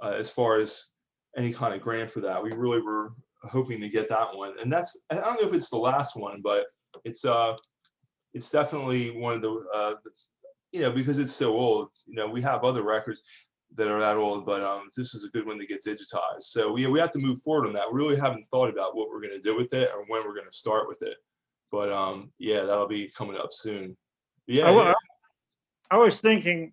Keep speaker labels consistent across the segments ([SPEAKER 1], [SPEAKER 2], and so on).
[SPEAKER 1] as far as any kind of grant for that. We really were hoping to get that one, and I don't know if it's the last one, but it's definitely one of the because it's so old. We have other records that are that old, but this is a good one to get digitized. So we have to move forward on that. We really haven't thought about what we're going to do with it or when we're going to start with it. But yeah, that'll be coming up soon. Yeah.
[SPEAKER 2] I was thinking,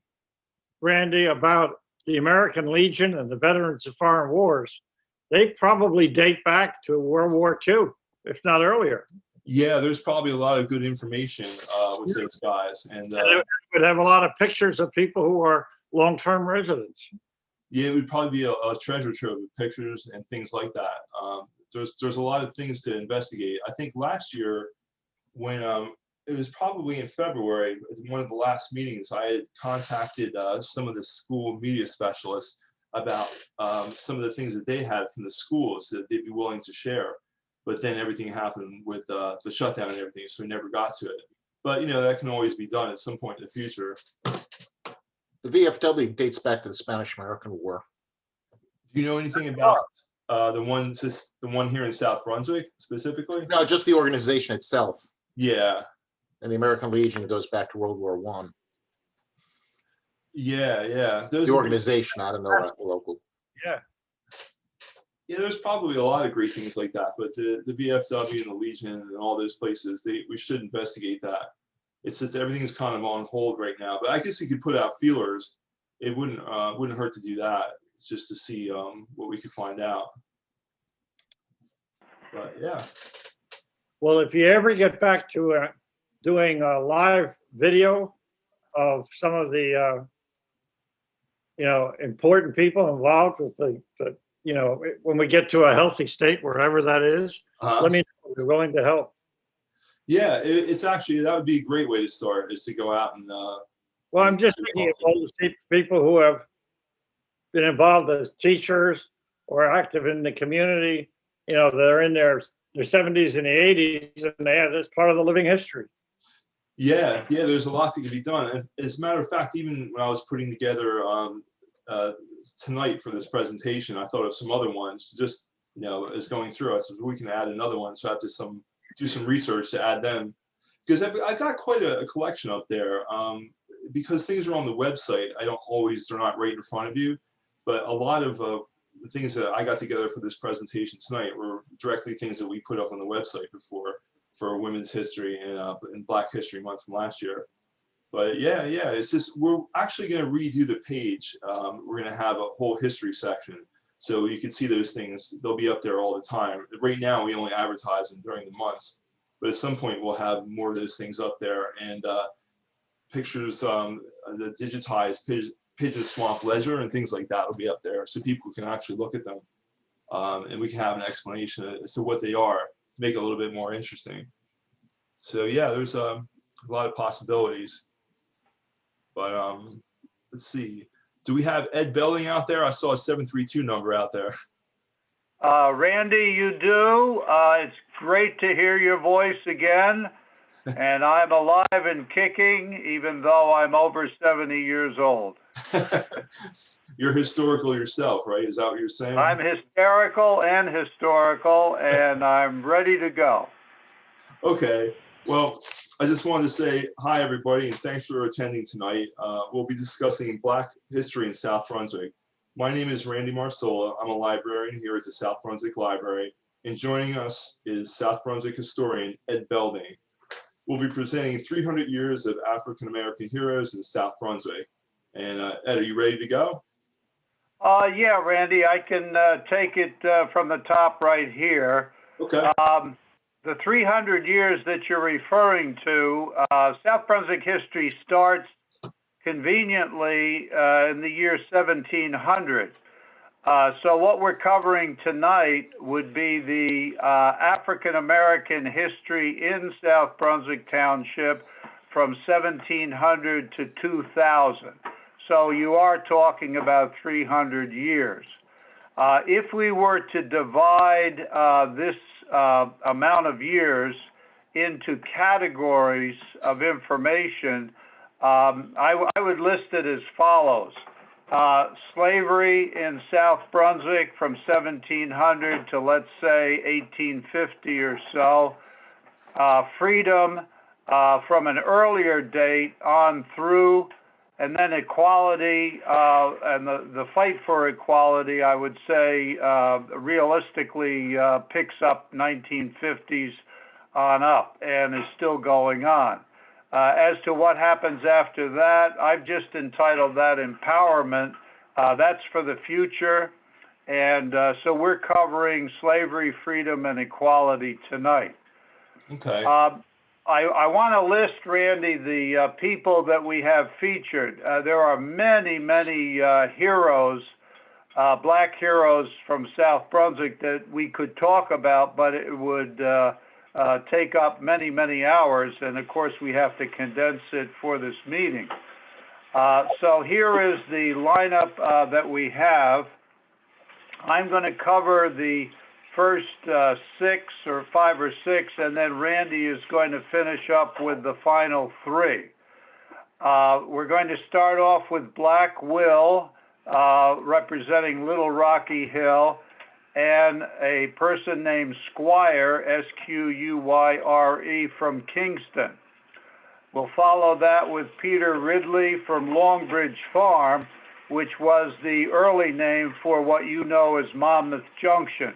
[SPEAKER 2] Randy, about the American Legion and the Veterans of Foreign Wars. They probably date back to World War II, if not earlier.
[SPEAKER 1] Yeah, there's probably a lot of good information with those guys, and
[SPEAKER 2] it would have a lot of pictures of people who are long-term residents.
[SPEAKER 1] Yeah, it would probably be a treasure trove of pictures and things like that. There's a lot of things to investigate. I think last year, when it was probably in February, at one of the last meetings, I had contacted some of the school media specialists about some of the things that they had from the schools that they'd be willing to share. But then everything happened with the shutdown and everything, so we never got to it. But that can always be done at some point in the future.
[SPEAKER 3] The VFW dates back to the Spanish-American War.
[SPEAKER 1] Do you know anything about the one here in South Brunswick specifically?
[SPEAKER 3] No, just the organization itself.
[SPEAKER 1] Yeah.
[SPEAKER 3] And the American Legion goes back to World War I.
[SPEAKER 1] Yeah.
[SPEAKER 3] The organization, I don't know about the local.
[SPEAKER 2] Yeah.
[SPEAKER 1] Yeah, there's probably a lot of great things like that, but the VFW and the Legion and all those places, we should investigate that. It's just everything's kind of on hold right now, but I guess we could put out feelers. It wouldn't hurt to do that just to see what we could find out. But yeah.
[SPEAKER 2] Well, if you ever get back to doing a live video of some of the important people involved with the when we get to a healthy state, wherever that is, let me know. We're willing to help.
[SPEAKER 1] Yeah, it's actually, that would be a great way to start, is to go out and
[SPEAKER 2] well, I'm just thinking of all the people who have been involved as teachers or active in the community, they're in their 70s and the 80s, and that's part of the living history.
[SPEAKER 1] Yeah, there's a lot that can be done. And as a matter of fact, even when I was putting together tonight for this presentation, I thought of some other ones just, as going through. I said, we can add another one. So I have to do some research to add them, because I got quite a collection up there. Because things are on the website, they're not right in front of you, but a lot of the things that I got together for this presentation tonight were directly things that we put up on the website before for Women's History and Black History Month from last year. But yeah, it's just, we're actually going to redo the page. We're going to have a whole history section, so you can see those things. They'll be up there all the time. Right now, we only advertise them during the months, but at some point, we'll have more of those things up there, and pictures, the digitized Pigeon Swamp Ledger and things like that will be up there, so people can actually look at them, and we can have an explanation as to what they are to make it a little bit more interesting. So yeah, there's a lot of possibilities. But let's see. Do we have Ed Belling out there? I saw a 732 number out there.
[SPEAKER 4] Randy, you do. It's great to hear your voice again. And I'm alive and kicking, even though I'm over 70 years old.
[SPEAKER 1] You're historical yourself, right? Is that what you're saying?
[SPEAKER 4] I'm hysterical and historical, and I'm ready to go.
[SPEAKER 1] Okay. Well, I just wanted to say hi, everybody, and thanks for attending tonight. We'll be discussing Black history in South Brunswick. My name is Randy Marsola. I'm a librarian here at the South Brunswick Library, and joining us is South Brunswick historian Ed Belding. We'll be presenting 300 years of African-American heroes in South Brunswick. And Ed, are you ready to go?
[SPEAKER 4] Yeah, Randy, I can take it from the top right here.
[SPEAKER 1] Okay.
[SPEAKER 4] The 300 years that you're referring to, South Brunswick history starts conveniently in the year 1700. So what we're covering tonight would be the African-American history in South Brunswick Township from 1700 to 2000. So you are talking about 300 years. If we were to divide this amount of years into categories of information, I would list it as follows. slavery in South Brunswick from 1700 to, let's say, 1850 or so. Freedom from an earlier date on through, and then equality, and the fight for equality, I would say, realistically picks up 1950s on up and is still going on. As to what happens after that, I've just entitled that Empowerment. That's for the future. And so we're covering slavery, freedom, and equality tonight.
[SPEAKER 1] Okay.
[SPEAKER 4] I want to list, Randy, the people that we have featured. There are many, many heroes, black heroes from South Brunswick that we could talk about, but it would take up many, many hours, and of course we have to condense it for this meeting. So here is the lineup that we have. I'm going to cover the first 5 or 6, and then Randy is going to finish up with the final 3. We're going to start off with Black Will, representing Little Rocky Hill, and a person named Squire, S-Q-U-Y-R-E, from Kingston. We'll follow that with Peter Ridley from Longbridge Farm, which was the early name for what you know as Monmouth Junction.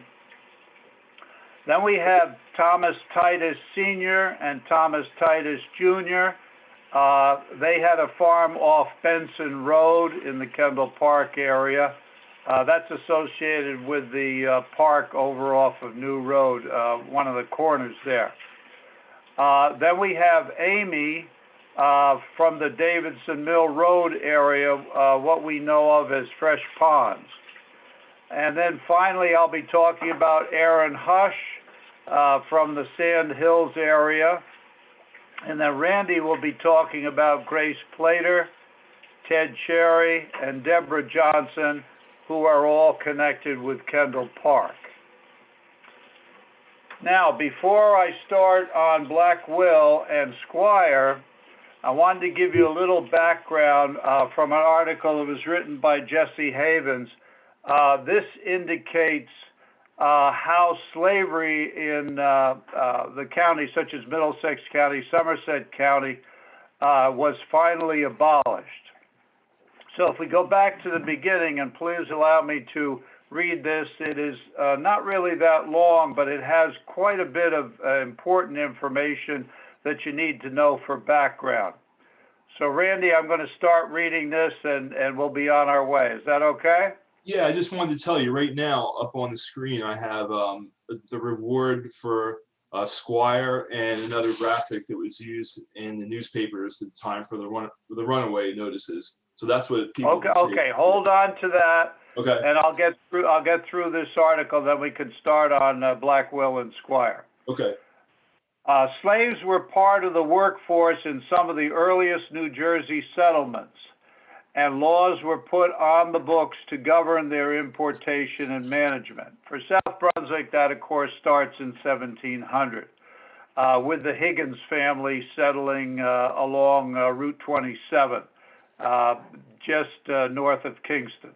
[SPEAKER 4] Then we have Thomas Titus Sr. and Thomas Titus Jr. They had a farm off Benson Road in the Kendall Park area. That's associated with the park over off of New Road, one of the corners there. Then we have Amy from the Davidson Mill Road area, what we know of as Fresh Ponds. And then finally, I'll be talking about Aaron Hush from the Sand Hills area. And then Randy will be talking about Grace Plater, Ted Cherry, and Deborah Johnson, who are all connected with Kendall Park. Now, before I start on Black Will and Squire, I wanted to give you a little background from an article that was written by Jesse Havens. This indicates how slavery in the counties such as Middlesex County, Somerset County, was finally abolished. So if we go back to the beginning, and please allow me to read this, it is not really that long, but it has quite a bit of important information that you need to know for background. So Randy, I'm going to start reading this and we'll be on our way. Is that okay?
[SPEAKER 1] Yeah, I just wanted to tell you right now up on the screen, I have the reward for Squire and another graphic that was used in the newspapers at the time for the runaway notices. So that's what people.
[SPEAKER 4] Okay. Hold on to that.
[SPEAKER 1] Okay.
[SPEAKER 4] And I'll get through this article, then we can start on Black Will and Squire.
[SPEAKER 1] Okay.
[SPEAKER 4] Slaves were part of the workforce in some of the earliest New Jersey settlements, and laws were put on the books to govern their importation and management. For South Brunswick, that of course starts in 1700, with the Higgins family settling along Route 27, just north of Kingston.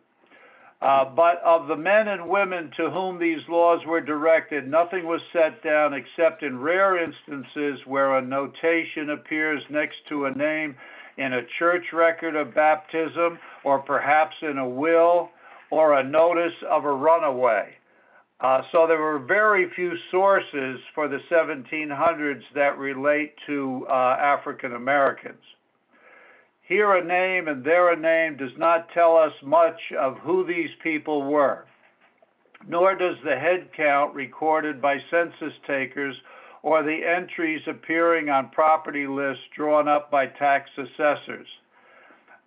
[SPEAKER 4] But of the men and women to whom these laws were directed, nothing was set down except in rare instances where a notation appears next to a name in a church record of baptism, or perhaps in a will, or a notice of a runaway. So there were very few sources for the 1700s that relate to African Americans. Here a name and there a name does not tell us much of who these people were, nor does the head count recorded by census takers or the entries appearing on property lists drawn up by tax assessors.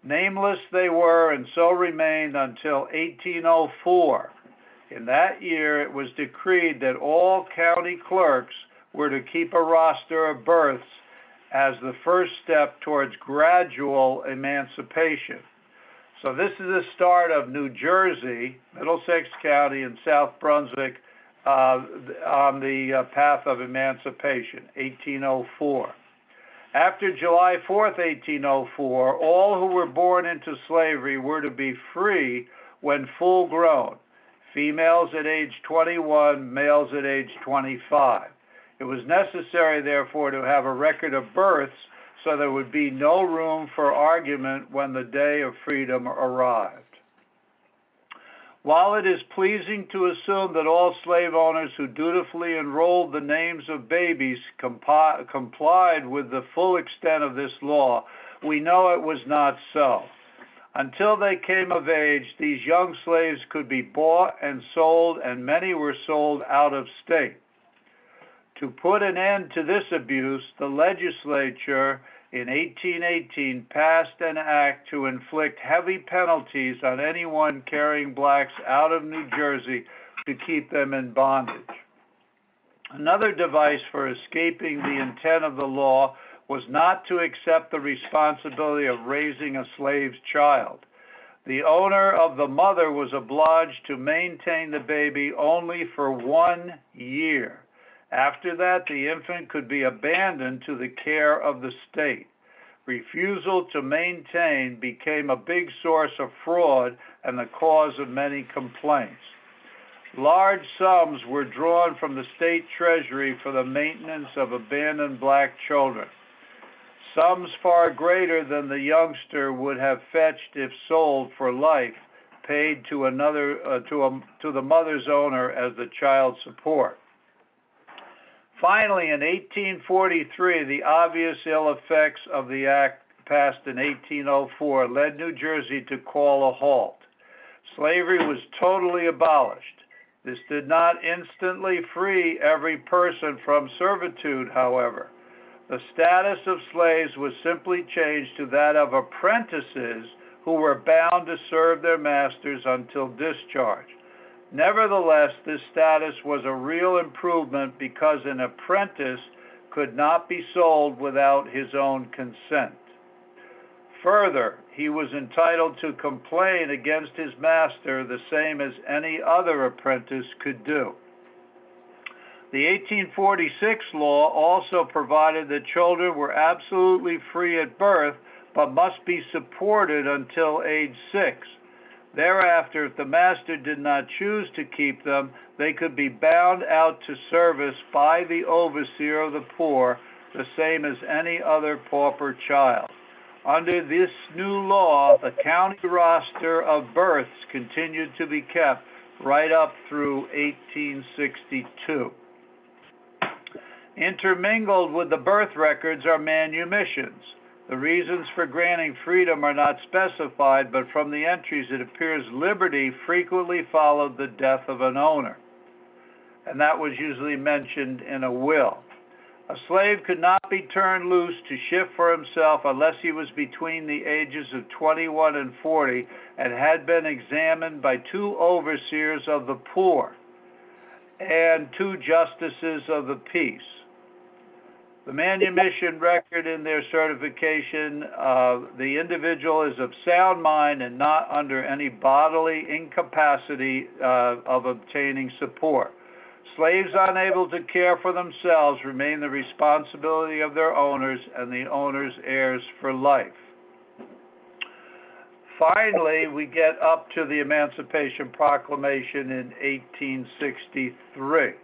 [SPEAKER 4] Nameless they were and so remained until 1804. In that year, it was decreed that all county clerks were to keep a roster of births as the first step towards gradual emancipation. So this is the start of New Jersey, Middlesex County, and South Brunswick on the path of emancipation, 1804. After July 4th, 1804, all who were born into slavery were to be free when full grown, females at age 21, males at age 25. It was necessary, therefore, to have a record of births so there would be no room for argument when the day of freedom arrived. While it is pleasing to assume that all slave owners who dutifully enrolled the names of babies complied with the full extent of this law, we know it was not so. Until they came of age, these young slaves could be bought and sold, and many were sold out of state. To put an end to this abuse, the legislature in 1818 passed an act to inflict heavy penalties on anyone carrying blacks out of New Jersey to keep them in bondage. Another device for escaping the intent of the law was not to accept the responsibility of raising a slave's child. The owner of the mother was obliged to maintain the baby only for 1 year. After that, the infant could be abandoned to the care of the state. Refusal to maintain became a big source of fraud and the cause of many complaints. Large sums were drawn from the state treasury for the maintenance of abandoned black children. Sums far greater than the youngster would have fetched if sold for life, paid to the mother's owner as the child support. Finally, in 1843, the obvious ill effects of the act passed in 1804 led New Jersey to call a halt. Slavery was totally abolished. This did not instantly free every person from servitude, however. The status of slaves was simply changed to that of apprentices who were bound to serve their masters until discharge. Nevertheless, this status was a real improvement because an apprentice could not be sold without his own consent. Further, he was entitled to complain against his master the same as any other apprentice could do. The 1846 law also provided that children were absolutely free at birth, but must be supported until age 6. Thereafter, if the master did not choose to keep them, they could be bound out to service by the overseer of the poor, the same as any other pauper child. Under this new law, the county roster of births continued to be kept right up through 1862. Intermingled with the birth records are manumissions. The reasons for granting freedom are not specified, but from the entries it appears liberty frequently followed the death of an owner, and that was usually mentioned in a will. A slave could not be turned loose to shift for himself unless he was between the ages of 21 and 40 and had been examined by 2 overseers of the poor and 2 justices of the peace. The manumission record in their certification, the individual is of sound mind and not under any bodily incapacity of obtaining support. Slaves unable to care for themselves remain the responsibility of their owners and the owner's heirs for life. Finally, we get up to the Emancipation Proclamation in 1863.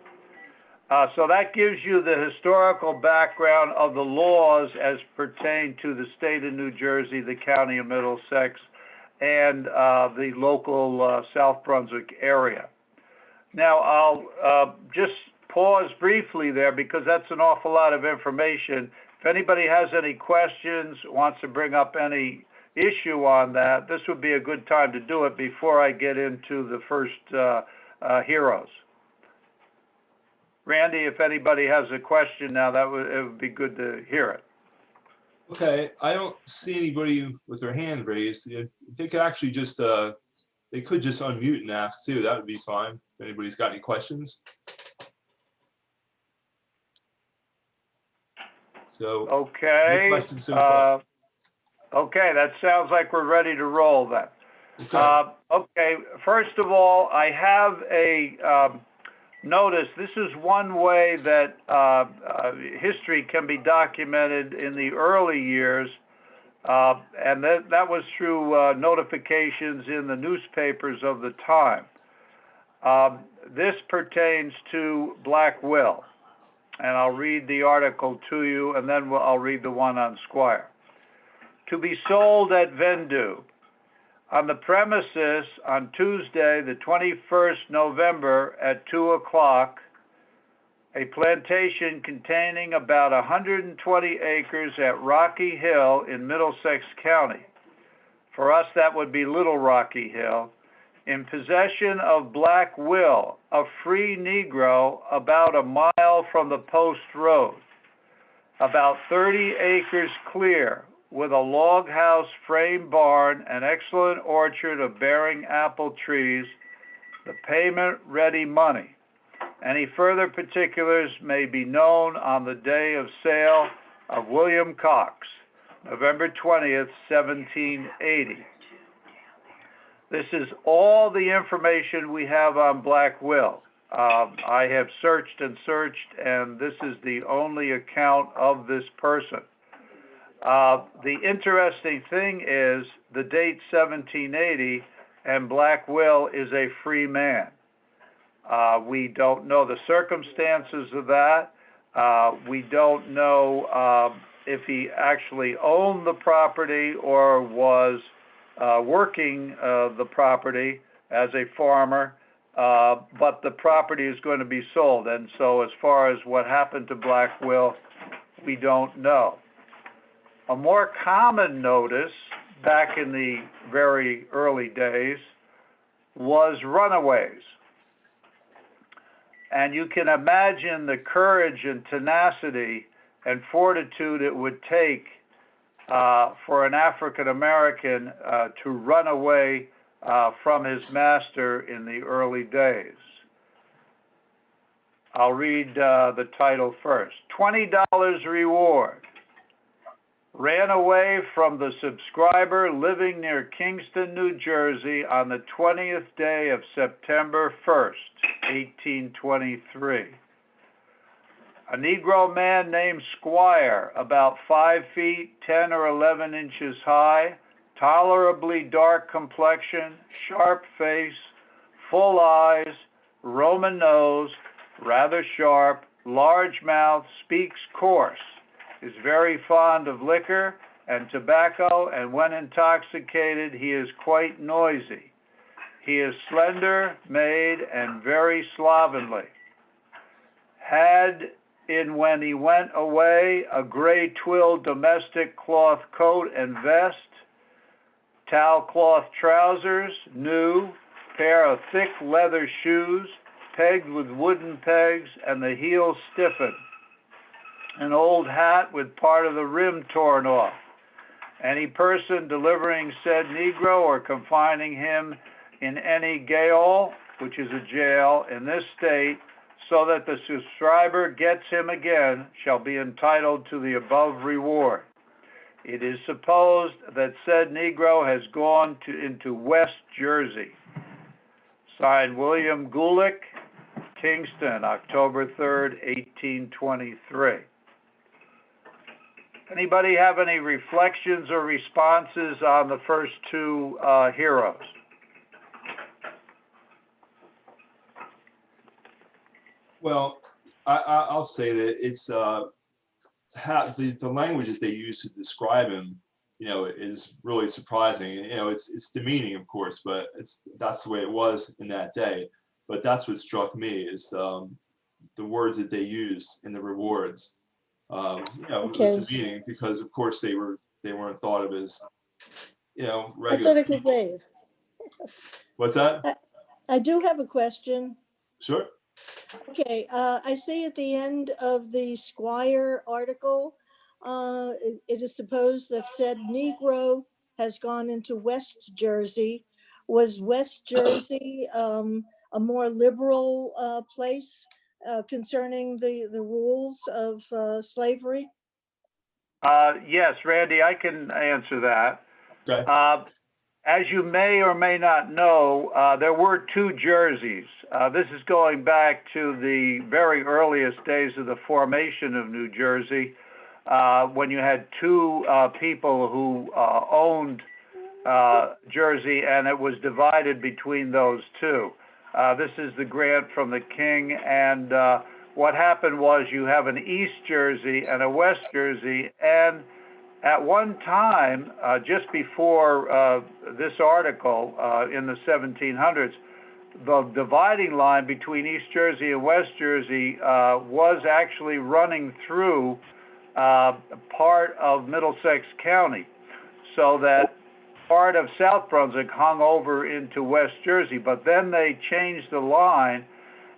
[SPEAKER 4] So that gives you the historical background of the laws as pertain to the state of New Jersey, the county of Middlesex, and the local South Brunswick area. Now, I'll just pause briefly there because that's an awful lot of information. If anybody has any questions, wants to bring up any issue on that, this would be a good time to do it before I get into the first heroes. Randy, if anybody has a question now, it would be good to hear it.
[SPEAKER 1] Okay, I don't see anybody with their hand raised. They could actually just they could just unmute and ask too. That would be fine. If anybody's got any questions. So
[SPEAKER 4] okay.
[SPEAKER 1] No questions so far.
[SPEAKER 4] Okay, that sounds like we're ready to roll then.
[SPEAKER 1] Okay.
[SPEAKER 4] Okay, first of all, I have a notice, this is one way that history can be documented in the early years, and that was through notifications in the newspapers of the time. This pertains to Black Will, and I'll read the article to you, and then I'll read the one on Squire. To be sold at vendue. On the premises on Tuesday, the 21st November at 2 o'clock, a plantation containing about 120 acres at Rocky Hill in Middlesex County. For us, that would be Little Rocky Hill, in possession of Black Will, a free Negro about a mile from the post road, about 30 acres clear, with a log house frame barn, an excellent orchard of bearing apple trees, the payment ready money. Any further particulars may be known on the day of sale of William Cox, November 20th, 1780. This is all the information we have on Black Will. I have searched and searched, and this is the only account of this person. The interesting thing is the date 1780, and Black Will is a free man. We don't know the circumstances of that. We don't know if he actually owned the property or was working the property as a farmer, but the property is going to be sold. And so as far as what happened to Black Will, we don't know. A more common notice back in the very early days was runaways. And you can imagine the courage and tenacity and fortitude it would take for an African American to run away from his master in the early days. I'll read the title first. $20 reward. Ran away from the subscriber living near Kingston, New Jersey on the 20th day of September 1st, 1823. A Negro man named Squire, about 5 feet, 10 or 11 inches high, tolerably dark complexion, sharp face, full eyes, Roman nose, rather sharp, large mouth, speaks coarse, is very fond of liquor and tobacco, and when intoxicated, he is quite noisy. He is slender, made, and very slovenly. Had in when he went away a gray twill domestic cloth coat and vest, towel cloth trousers, new, pair of thick leather shoes, pegged with wooden pegs, and the heels stiffened. An old hat with part of the rim torn off. Any person delivering said Negro or confining him in any gaol, which is a jail in this state, so that the subscriber gets him again, shall be entitled to the above reward. It is supposed that said Negro has gone into West Jersey. Signed, William Gulick, Kingston, October 3rd, 1823. Anybody have any reflections or responses on the first two heroes?
[SPEAKER 1] Well, I'll say that it's the language that they use to describe him, is really surprising. It's demeaning, of course, but that's the way it was in that day. But that's what struck me is the words that they used in the rewards. It was demeaning because, of course, they weren't thought of as, regular.
[SPEAKER 5] I thought I could wave.
[SPEAKER 1] What's that?
[SPEAKER 5] I do have a question.
[SPEAKER 1] Sure.
[SPEAKER 5] Okay, I see at the end of the Squire article, it is supposed that said Negro has gone into West Jersey. Was West Jersey a more liberal place concerning the rules of slavery?
[SPEAKER 4] Yes, Randy, I can answer that.
[SPEAKER 1] Okay.
[SPEAKER 4] as you may or may not know, there were two Jerseys. This is going back to the very earliest days of the formation of New Jersey, when you had two people who owned Jersey, and it was divided between those two. This is the grant from the king, and what happened was you have an East Jersey and a West Jersey, and at one time, just before this article in the 1700s, the dividing line between East Jersey and West Jersey was actually running through part of Middlesex County, so that part of South Brunswick hung over into West Jersey. But then they changed the line,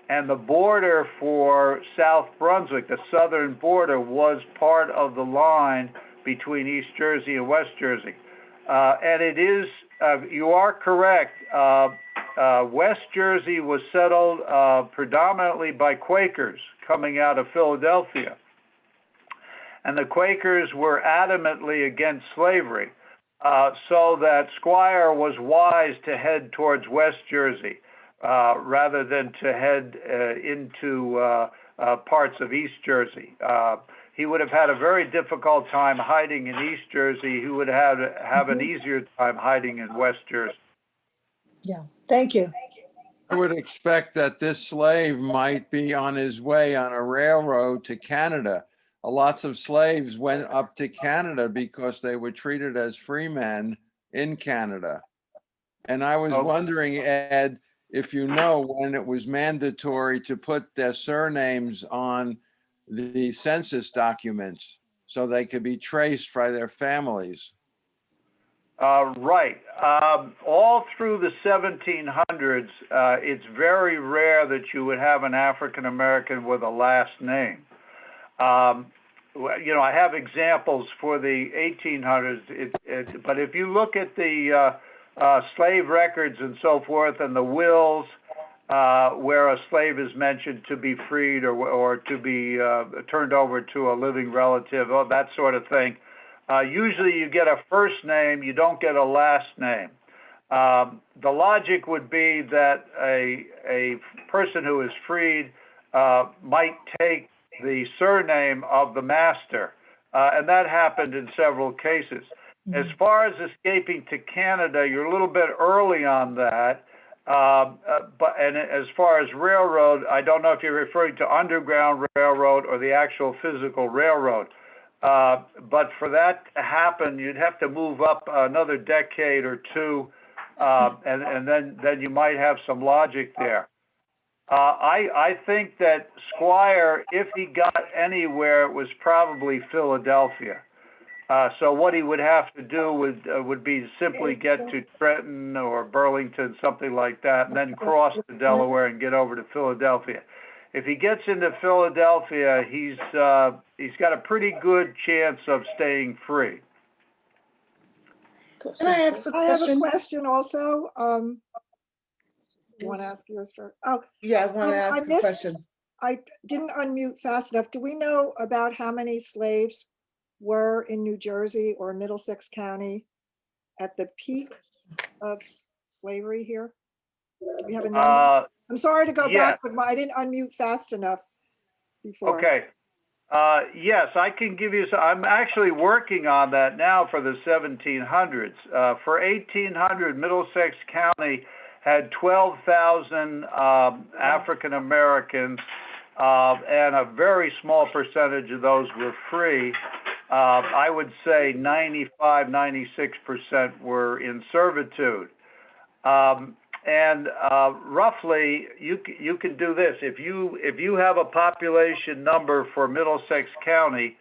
[SPEAKER 4] and the border for South Brunswick, the southern border, was part of the line between East Jersey and West Jersey. And it is, you are correct, West Jersey was settled predominantly by Quakers coming out of Philadelphia. And the Quakers were adamantly against slavery, so that Squire was wise to head towards West Jersey rather than to head into parts of East Jersey. He would have had a very difficult time hiding in East Jersey. He would have an easier time hiding in West Jersey.
[SPEAKER 5] Yeah, thank you.
[SPEAKER 6] I would expect that this slave might be on his way on a railroad to Canada. Lots of slaves went up to Canada because they were treated as free men in Canada. And I was wondering, Ed, if you know when it was mandatory to put their surnames on the census documents so they could be traced by their families.
[SPEAKER 4] Right. All through the 1700s, it's very rare that you would have an African American with a last name. You know, I have examples for the 1800s, but if you look at the slave records and so forth, and the wills where a slave is mentioned to be freed or to be turned over to a living relative, or that sort of thing, usually you get a first name, you don't get a last name. The logic would be that a person who is freed might take the surname of the master, and that happened in several cases. As far as escaping to Canada, you're a little bit early on that. And as far as railroad, I don't know if you're referring to Underground Railroad or the actual physical railroad. But for that to happen, you'd have to move up another decade or two, and then you might have some logic there. I think that Squire, if he got anywhere, it was probably Philadelphia. So what he would have to do would be to simply get to Trenton or Burlington, something like that, and then cross to Delaware and get over to Philadelphia. If he gets into Philadelphia, he's got a pretty good chance of staying free.
[SPEAKER 7] Can I ask a
[SPEAKER 8] I have a
[SPEAKER 7] question?
[SPEAKER 8] question also. You want to ask yours first? Oh,
[SPEAKER 7] Yeah, I want to
[SPEAKER 8] I
[SPEAKER 7] ask a
[SPEAKER 8] missed-
[SPEAKER 7] question.
[SPEAKER 8] I didn't unmute fast enough. Do we know about how many slaves were in New Jersey or Middlesex County at the peak of slavery here? Do we have a number? I'm sorry to go
[SPEAKER 4] yeah.
[SPEAKER 8] back, but I didn't unmute fast enough before.
[SPEAKER 4] Okay. Yes, I can give you some. I'm actually working on that now for the 1700s. For 1800, Middlesex County had 12,000 African Americans, and a very small percentage of those were free. I would say 95, 96% were in servitude. And roughly, you can do this. If you have a population number for Middlesex County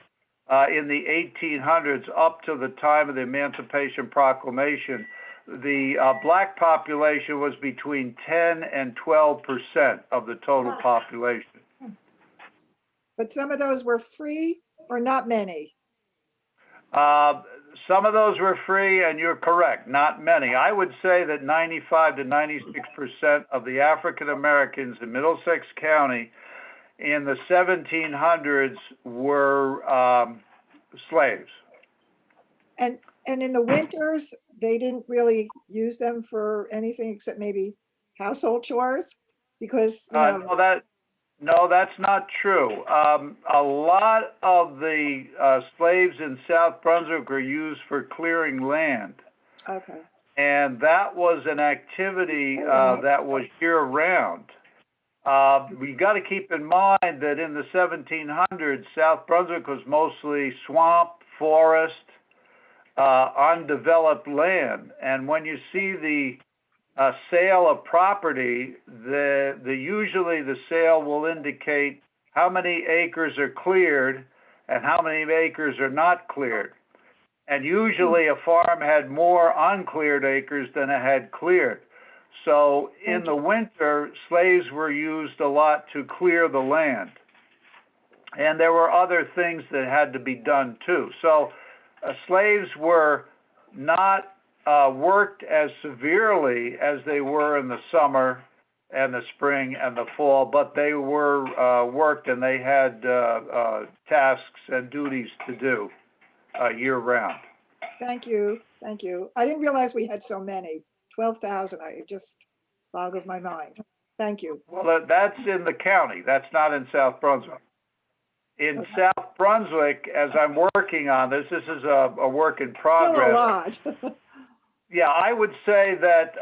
[SPEAKER 4] in the 1800s up to the time of the Emancipation Proclamation, the black population was between 10 and 12% of the total population.
[SPEAKER 8] But some of those were free or not many?
[SPEAKER 4] Some of those were free, and you're correct, not many. I would say that 95 to 96% of the African Americans in Middlesex County in the 1700s were slaves.
[SPEAKER 8] And in the winters, they didn't really use them for anything except maybe household chores? Because, you know,
[SPEAKER 4] No, that's not true. A lot of the slaves in South Brunswick were used for clearing land.
[SPEAKER 8] okay,
[SPEAKER 4] And that was an activity that was year-round. We got to keep in mind that in the 1700s, South Brunswick was mostly swamp, forest, undeveloped land. And when you see the sale of property, usually the sale will indicate how many acres are cleared and how many acres are not cleared. And usually a farm had more uncleared acres than it had cleared. So in the winter, slaves were used a lot to clear the land. And there were other things that had to be done too. So slaves were not worked as severely as they were in the summer and the spring and the fall, but they were worked and they had tasks and duties to do year-round.
[SPEAKER 8] thank you, thank you. I didn't realize we had so many, 12,000, it just boggles my mind. Thank you.
[SPEAKER 4] Well, that's in the county. That's not in South Brunswick. In
[SPEAKER 8] Okay.
[SPEAKER 4] South Brunswick, as I'm working on this is a work in
[SPEAKER 8] Still a
[SPEAKER 4] progress.
[SPEAKER 8] lot.
[SPEAKER 4] Yeah, I would say that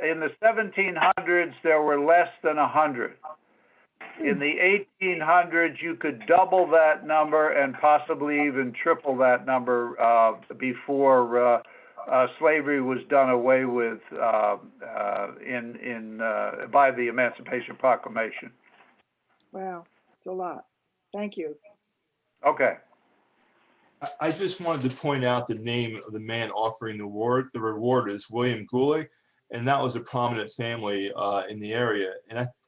[SPEAKER 4] in the 1700s, there were less than 100. In the 1800s, you could double that number and possibly even triple that number before slavery was done away with by the Emancipation Proclamation.
[SPEAKER 8] Wow, it's a lot. Thank you.
[SPEAKER 4] Okay.
[SPEAKER 1] I just wanted to point out the name of the man offering the reward. The reward is William Gulick, and that was a prominent family in the area.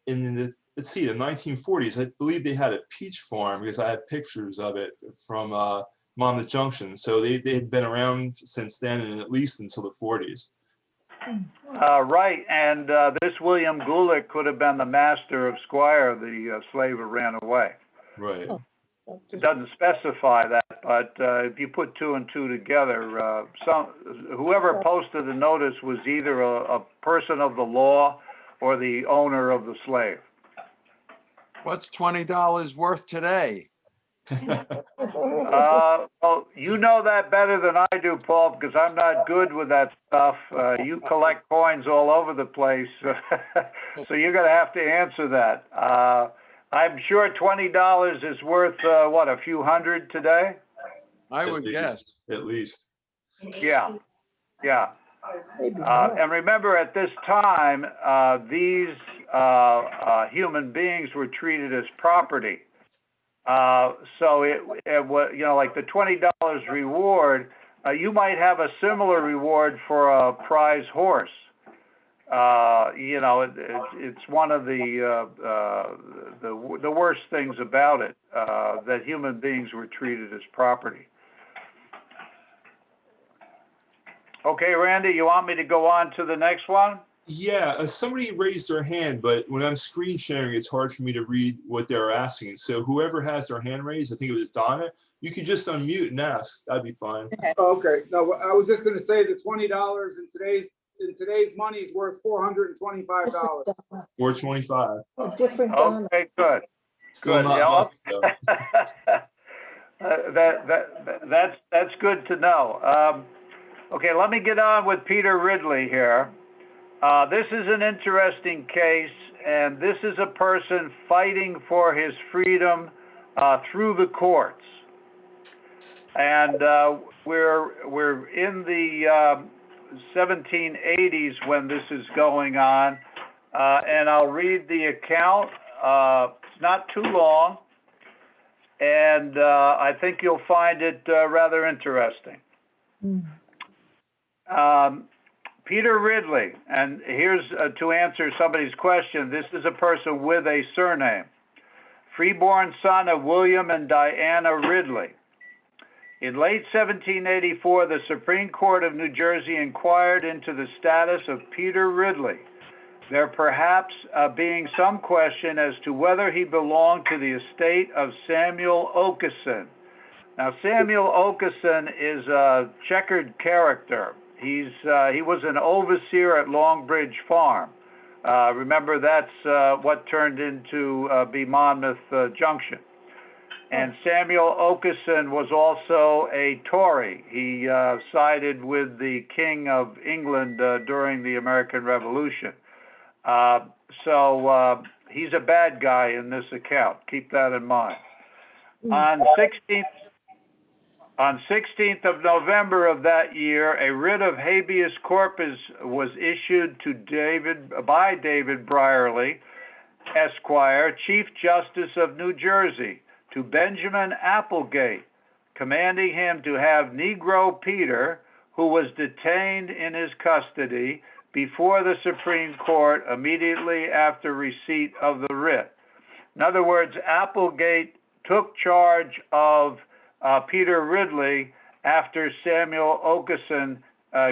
[SPEAKER 1] And let's see, the 1940s, I believe they had a peach farm because I have pictures of it from Monmouth Junction. So they had been around since then, and at least until the 40s.
[SPEAKER 4] Right, and this William Gulick could have been the master of Squire, the slave who ran away.
[SPEAKER 1] Right.
[SPEAKER 4] It doesn't specify that, but if you put two and two together, whoever posted the notice was either a person of the law or the owner of the slave.
[SPEAKER 6] What's $20 worth today?
[SPEAKER 4] Well, you know that better than I do, Paul, because I'm not good with that stuff. You collect coins all over the place, so you're going to have to answer that. I'm sure $20 is worth, what, a few hundred today?
[SPEAKER 6] I would guess.
[SPEAKER 1] At least.
[SPEAKER 4] Yeah, yeah. And remember, at this time, these human beings were treated as property. So it was, you know, like the $20 reward, you might have a similar reward for a prize horse. You know, it's one of the worst things about it, that human beings were treated as property. Okay, Randy, you want me to go on to the next one?
[SPEAKER 1] Yeah, somebody raised their hand, but when I'm screen sharing, it's hard for me to read what they're asking. So whoever has their hand raised, I think it was Donna, you could just unmute and ask. That'd be fine.
[SPEAKER 7] Okay, no, I was just gonna say the $20 in today's money is worth $425.
[SPEAKER 1] Or 25.
[SPEAKER 5] A different Donna.
[SPEAKER 4] Okay, good.
[SPEAKER 1] Still
[SPEAKER 4] Good,
[SPEAKER 1] not
[SPEAKER 4] yeah.
[SPEAKER 1] much, though.
[SPEAKER 4] That's good to know. Okay, let me get on with Peter Ridley here. This is an interesting case, and this is a person fighting for his freedom through the courts. And we're in the 1780s when this is going on, and I'll read the account. It's not too long, and I think you'll find it rather interesting. Peter Ridley, and here's to answer somebody's question, this is a person with a surname. Freeborn son of William and Diana Ridley. In late 1784, the Supreme Court of New Jersey inquired into the status of Peter Ridley, there perhaps being some question as to whether he belonged to the estate of Samuel Okeson. Now, Samuel Okeson is a checkered character. He was an overseer at Longbridge Farm. Remember, that's what turned into be Monmouth Junction. And Samuel Okeson was also a Tory. He sided with the King of England during the American Revolution. So he's a bad guy in this account. Keep that in mind. On 16th of November of that year, a writ of habeas corpus was issued to by David Brierly, Esquire, Chief Justice of New Jersey, to Benjamin Applegate, commanding him to have Negro Peter, who was detained in his custody, before the Supreme Court immediately after receipt of the writ. In other words, Applegate took charge of Peter Ridley after Samuel Okeson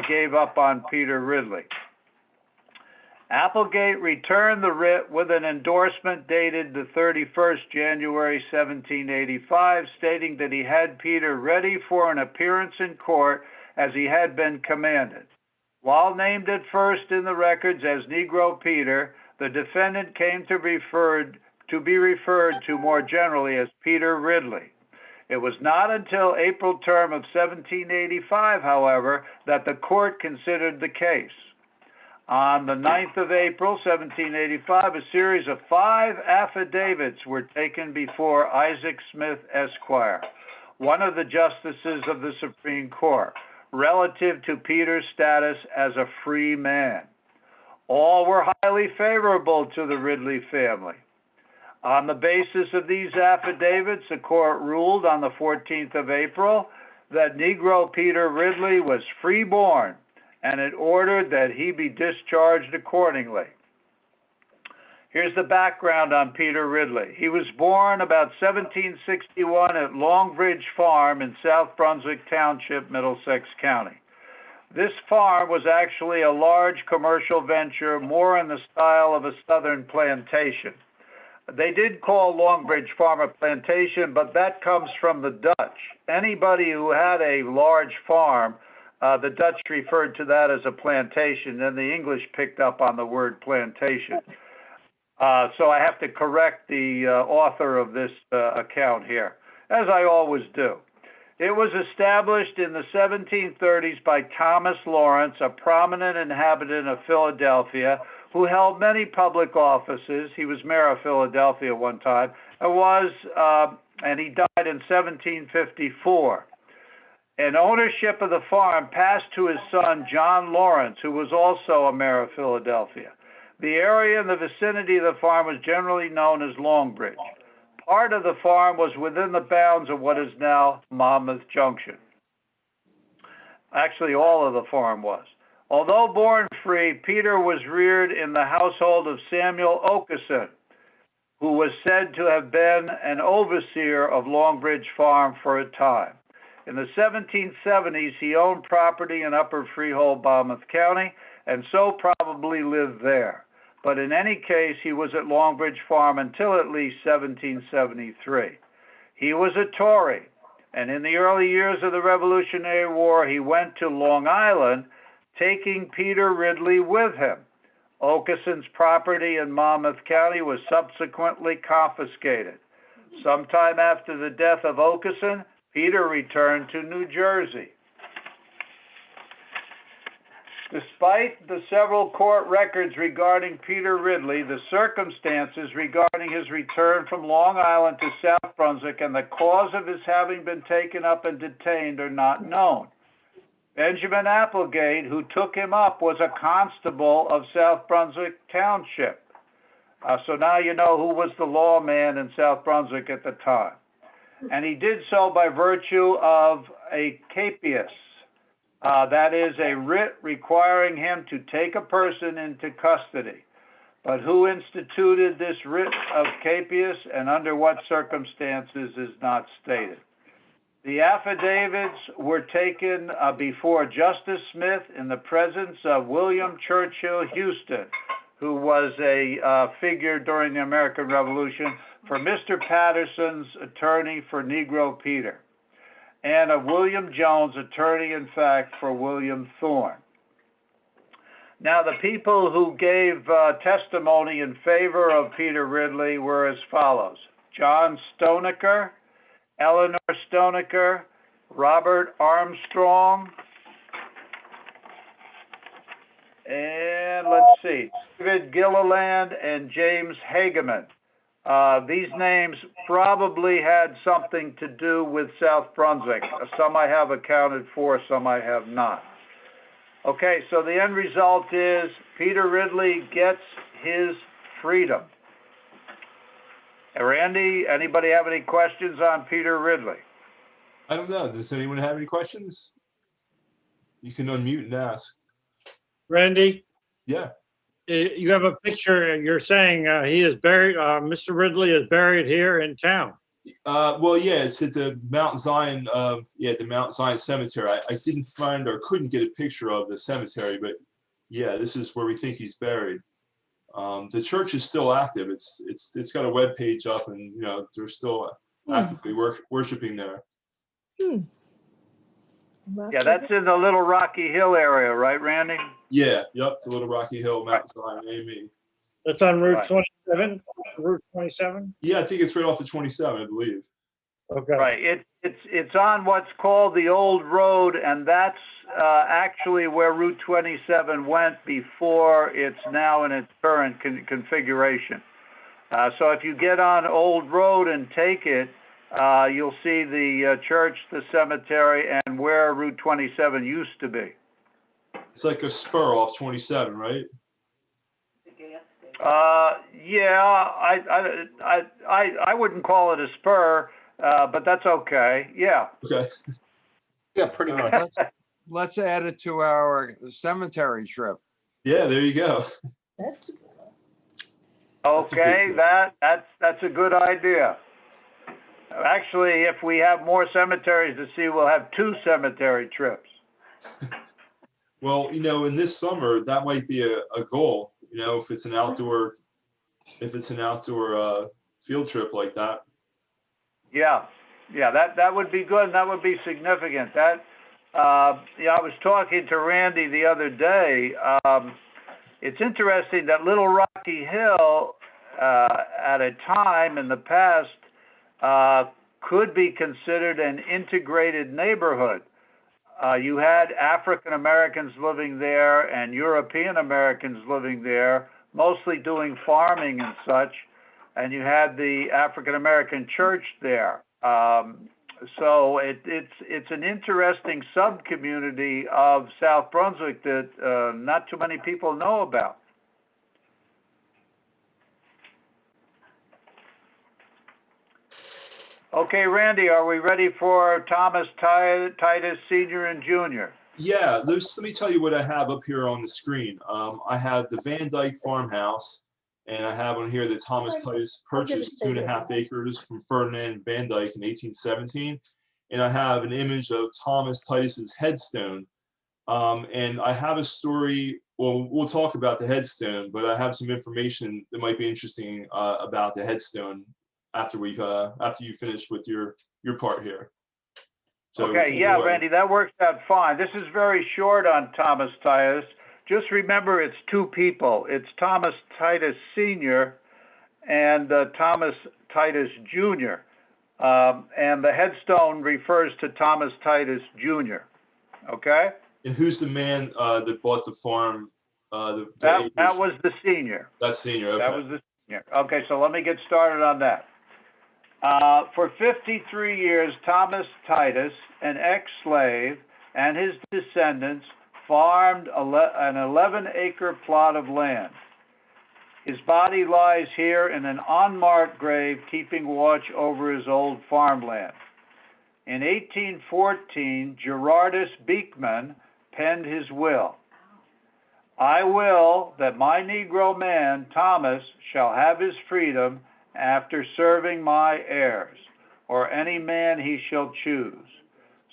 [SPEAKER 4] gave up on Peter Ridley. Applegate returned the writ with an endorsement dated the 31st January 1785, stating that he had Peter ready for an appearance in court as he had been commanded. While named at first in the records as Negro Peter, the defendant came to be referred to more generally as Peter Ridley. It was not until April term of 1785, however, that the court considered the case. On the 9th of April, 1785, a series of 5 affidavits were taken before Isaac Smith, Esquire, one of the justices of the Supreme Court, relative to Peter's status as a free man. All were highly favorable to the Ridley family. On the basis of these affidavits, the court ruled on the 14th of April that Negro Peter Ridley was freeborn, and it ordered that he be discharged accordingly. Here's the background on Peter Ridley. He was born about 1761 at Longbridge Farm in South Brunswick Township, Middlesex County. This farm was actually a large commercial venture, more in the style of a southern plantation. They did call Longbridge Farm a plantation, but that comes from the Dutch. Anybody who had a large farm, the Dutch referred to that as a plantation, and the English picked up on the word plantation. So I have to correct the author of this account here, as I always do. It was established in the 1730s by Thomas Lawrence, a prominent inhabitant of Philadelphia, who held many public offices. He was mayor of Philadelphia one time, and he died in 1754. And ownership of the farm passed to his son, John Lawrence, who was also a mayor of Philadelphia. The area in the vicinity of the farm was generally known as Longbridge. Part of the farm was within the bounds of what is now Monmouth Junction. Actually, all of the farm was. Although born free, Peter was reared in the household of Samuel Okeson, who was said to have been an overseer of Longbridge Farm for a time. In the 1770s, he owned property in Upper Freehold, Monmouth County, and so probably lived there. But in any case, he was at Longbridge Farm until at least 1773. He was a Tory, and in the early years of the Revolutionary War, he went to Long Island, taking Peter Ridley with him. Okeson's property in Monmouth County was subsequently confiscated. Sometime after the death of Okeson, Peter returned to New Jersey. Despite the several court records regarding Peter Ridley, the circumstances regarding his return from Long Island to South Brunswick and the cause of his having been taken up and detained are not known. Benjamin Applegate, who took him up, was a constable of South Brunswick Township. So now you know who was the lawman in South Brunswick at the time. And he did so by virtue of a capias. That is a writ requiring him to take a person into custody. But who instituted this writ of capias and under what circumstances is not stated. The affidavits were taken before Justice Smith in the presence of William Churchill Houston, who was a figure during the American Revolution, for Mr. Patterson's attorney for Negro Peter. and of William Jones, attorney in fact for William Thorne. Now, the people who gave testimony in favor of Peter Ridley were as follows: John Stonecker, Eleanor Stonecker, Robert Armstrong, and let's see, David Gilliland and James Hageman. These names probably had something to do with South Brunswick. Some I have accounted for, some I have not. Okay, so the end result is Peter Ridley gets his freedom. Randy, anybody have any questions on Peter Ridley?
[SPEAKER 1] I don't know. Does anyone have any questions? You can unmute and ask.
[SPEAKER 2] Randy,
[SPEAKER 1] Yeah.
[SPEAKER 2] you have a picture, you're saying he is buried, Mr. Ridley is buried here in town.
[SPEAKER 1] Well, yeah, it's at the Mount Zion, the Mount Zion Cemetery. I didn't find or couldn't get a picture of the cemetery, but yeah, this is where we think he's buried. The church is still active. It's got a web page up, and you know they're still actively worshiping there.
[SPEAKER 4] Yeah, that's in the Little Rocky Hill area, right, Randy?
[SPEAKER 1] Yeah, yep, the Little Rocky Hill, Mount Zion, AME.
[SPEAKER 2] That's on Route
[SPEAKER 4] Right.
[SPEAKER 2] 27, Route 27?
[SPEAKER 1] Yeah, I think it's right off of 27, I believe.
[SPEAKER 2] Okay.
[SPEAKER 4] Right. It's on what's called the Old Road, and that's actually where Route 27 went before it's now in its current configuration. So if you get on Old Road and take it, you'll see the church, the cemetery, and where Route 27 used to be.
[SPEAKER 1] It's like a spur off 27, right?
[SPEAKER 4] Yeah, I wouldn't call it a spur, but that's okay. Yeah.
[SPEAKER 1] Okay.
[SPEAKER 3] Yeah, pretty much.
[SPEAKER 6] Let's add it to our cemetery trip.
[SPEAKER 1] Yeah, there you go.
[SPEAKER 5] That's
[SPEAKER 4] Okay, that's a good idea. Actually, if we have more cemeteries to see, we'll have 2 cemetery trips.
[SPEAKER 1] Well, you know, in this summer, that might be a goal. You know, if it's an outdoor field trip like that.
[SPEAKER 4] Yeah, that would be good, and that would be significant. That, I was talking to Randy the other day. It's interesting that Little Rocky Hill, at a time in the past, could be considered an integrated neighborhood. You had African Americans living there and European Americans living there, mostly doing farming and such, and you had the African American church there. So it's an interesting sub-community of South Brunswick that not too many people know about. Okay, Randy, are we ready for Thomas Titus Sr. and Jr.?
[SPEAKER 1] Yeah, let me tell you what I have up here on the screen. I have the Van Dyke farmhouse, and I have on here that Thomas Titus purchased 2.5 acres from Ferdinand Van Dyke in 1817. And I have an image of Thomas Titus's headstone. And I have a story, well, we'll talk about the headstone, but I have some information that might be interesting about the headstone after you finish with your part here. So,
[SPEAKER 4] okay, yeah, Randy, that works out fine. This is very short on Thomas Titus. Just remember, it's 2 people. It's Thomas Titus Sr. and Thomas Titus Jr. And the headstone refers to Thomas Titus Jr. Okay?
[SPEAKER 1] And who's the man that bought the farm?
[SPEAKER 4] That was the senior.
[SPEAKER 1] That's senior. Okay.
[SPEAKER 4] That was the senior. Okay, so let me get started on that. For 53 years, Thomas Titus, an ex-slave, and his descendants farmed an 11-acre plot of land. His body lies here in an unmarked grave, keeping watch over his old farmland. In 1814, Gerardus Beekman penned his will. I will that my Negro man, Thomas, shall have his freedom after serving my heirs, or any man he shall choose,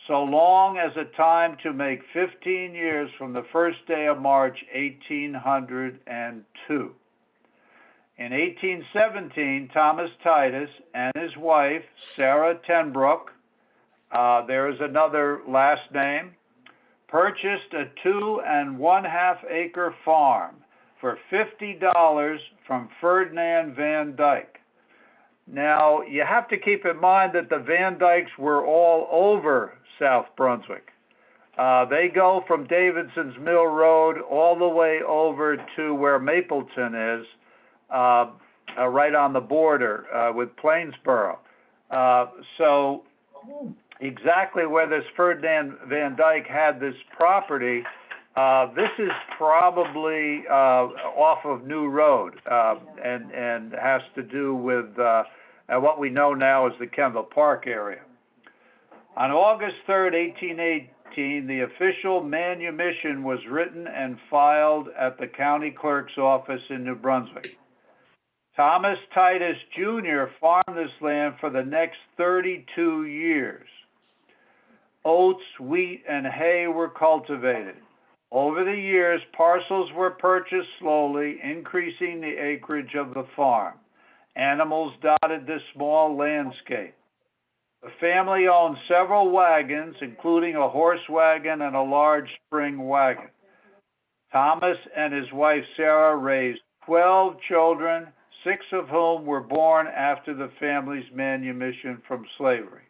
[SPEAKER 4] so long as a time to make 15 years from the first day of March, 1802. In 1817, Thomas Titus and his wife, Sarah Tenbrook, There is another last name. Purchased a 2 1/2 acre farm for $50 from Ferdinand Van Dyke. Now, you have to keep in mind that the Van Dykes were all over South Brunswick. They go from Davidson's Mill Road all the way over to where Mapleton is, right on the border with Plainsboro. So exactly where this Ferdinand Van Dyke had this property, this is probably off of New Road, and has to do with what we know now as the Kendall Park area. On August 3rd, 1818, the official manumission was written and filed at the county clerk's office in New Brunswick. Thomas Titus Jr. farmed this land for the next 32 years. Oats, wheat, and hay were cultivated. Over the years, parcels were purchased slowly, increasing the acreage of the farm. Animals dotted this small landscape. The family owned several wagons, including a horse wagon and a large spring wagon. Thomas and his wife Sarah raised 12 children, 6 of whom were born after the family's manumission from slavery.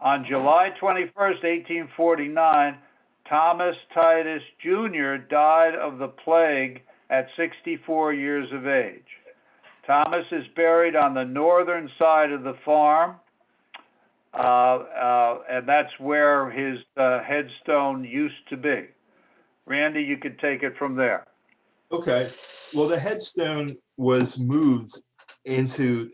[SPEAKER 4] On July 21st, 1849, Thomas Titus Jr. died of the plague at 64 years of age. Thomas is buried on the northern side of the farm, and that's where his headstone used to be. Randy, you could take it from there.
[SPEAKER 1] Okay, well, the headstone was moved into,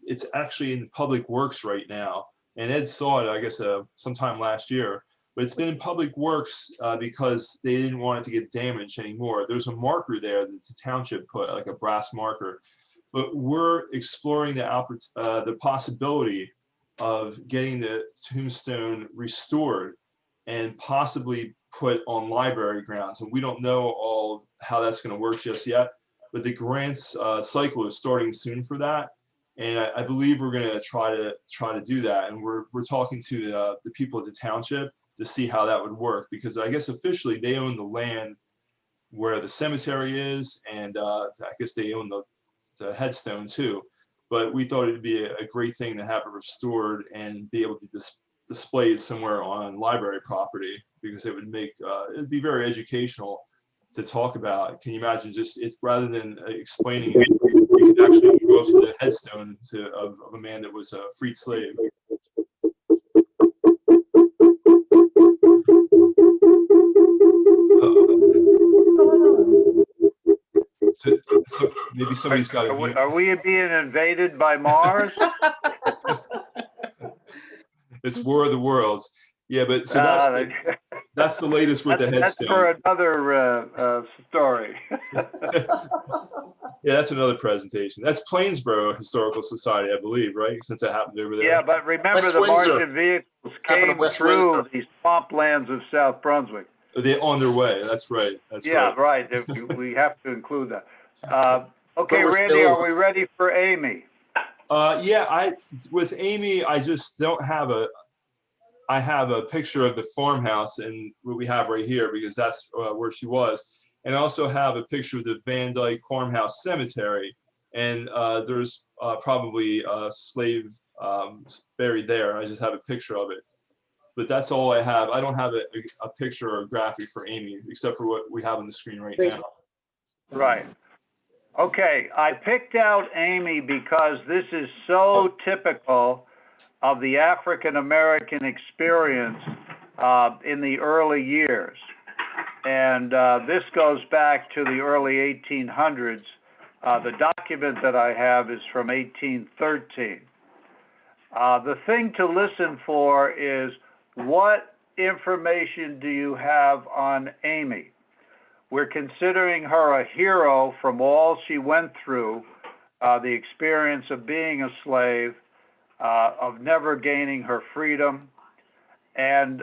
[SPEAKER 1] it's actually in Public Works right now. And Ed saw it, I guess, sometime last year. But it's been in Public Works because they didn't want it to get damaged anymore. There's a marker there that the township put, like a brass marker. But we're exploring the possibility of getting the tombstone restored and possibly put on library grounds. And we don't know all of how that's going to work just yet. But the grants cycle is starting soon for that. And I believe we're going to try to do that. And we're talking to the people at the township to see how that would work, because I guess officially they own the land where the cemetery is, and I guess they own the headstone too. But we thought it'd be a great thing to have it restored and be able to display it somewhere on library property, because it would make it'd be very educational to talk about. Can you imagine just it's rather than explaining it, you can actually go up to the headstone of a man that was a freed slave. So maybe somebody's got to.
[SPEAKER 4] Are we being invaded by Mars?
[SPEAKER 1] It's War of the Worlds. Yeah, but so that's the latest with the headstone.
[SPEAKER 4] That's for another story.
[SPEAKER 1] Yeah, that's another presentation. That's Plainsboro Historical Society, I believe, right? Since it happened over there.
[SPEAKER 4] Yeah, but remember
[SPEAKER 3] West
[SPEAKER 4] the
[SPEAKER 3] Windsor.
[SPEAKER 4] Martian vehicles
[SPEAKER 3] Happened
[SPEAKER 4] came
[SPEAKER 3] in West
[SPEAKER 4] through
[SPEAKER 3] Windsor.
[SPEAKER 4] these swamplands of South Brunswick.
[SPEAKER 1] They're on their way. That's right. That's
[SPEAKER 4] Yeah,
[SPEAKER 1] right.
[SPEAKER 4] We have to include that. Okay,
[SPEAKER 3] But we're
[SPEAKER 4] Randy,
[SPEAKER 3] still-
[SPEAKER 4] are we ready for Amy?
[SPEAKER 1] Yeah, with Amy, I just don't have I have a picture of the farmhouse and what we have right here, because that's where she was. And I also have a picture of the Van Dyke Farmhouse Cemetery. And there's probably a slave buried there. I just have a picture of it. But that's all I have. I don't have a picture or a graphic for Amy, except for what we have on the screen right now.
[SPEAKER 4] Right. Okay, I picked out Amy because this is so typical of the African American experience in the early years. And this goes back to the early 1800s. The document that I have is from 1813. The thing to listen for is, what information do you have on Amy? We're considering her a hero from all she went through, the experience of being a slave, of never gaining her freedom, and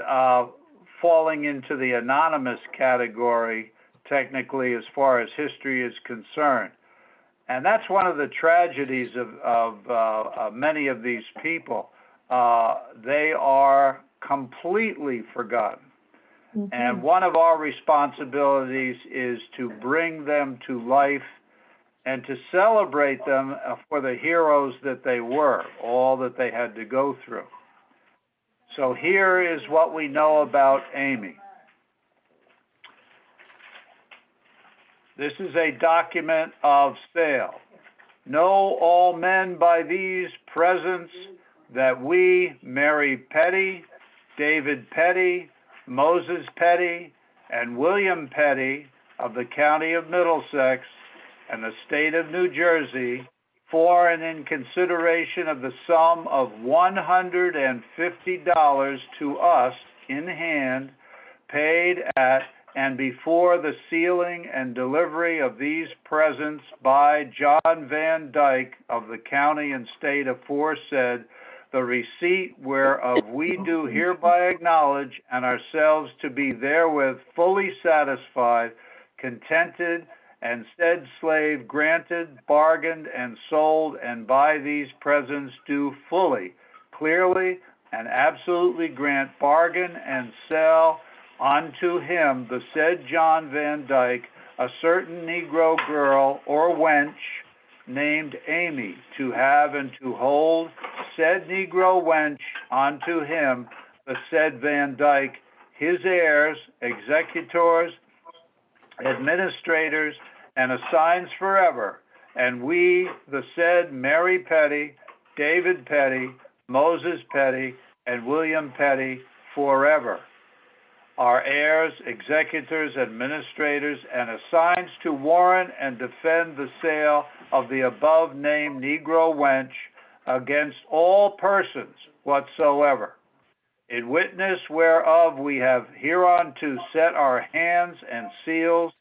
[SPEAKER 4] falling into the anonymous category, technically, as far as history is concerned. And that's one of the tragedies of many of these people. they are completely forgotten. And one of our responsibilities is to bring them to life and to celebrate them for the heroes that they were, all that they had to go through. So here is what we know about Amy. This is a document of sale. Know all men by these presents that we, Mary Petty, David Petty, Moses Petty, and William Petty of the county of Middlesex and the state of New Jersey, for and in consideration of the sum of $150 to us in hand, paid at and before the sealing and delivery of these presents by John Van Dyke of the county and state aforesaid, the receipt whereof we do hereby acknowledge and ourselves to be therewith fully satisfied, contented, and said slave granted, bargained, and sold, and by these presents do fully, clearly, and absolutely grant, bargain, and sell unto him, the said John Van Dyke, a certain Negro girl or wench named Amy, to have and to hold said Negro wench unto him, the said Van Dyke, his heirs, executors, administrators, and assigns forever, and we, the said Mary Petty, David Petty, Moses Petty, and William Petty, forever. Our heirs, executors, administrators, and assigns to warrant and defend the sale of the above-named Negro wench against all persons whatsoever. In witness whereof we have hereunto set our hands and seals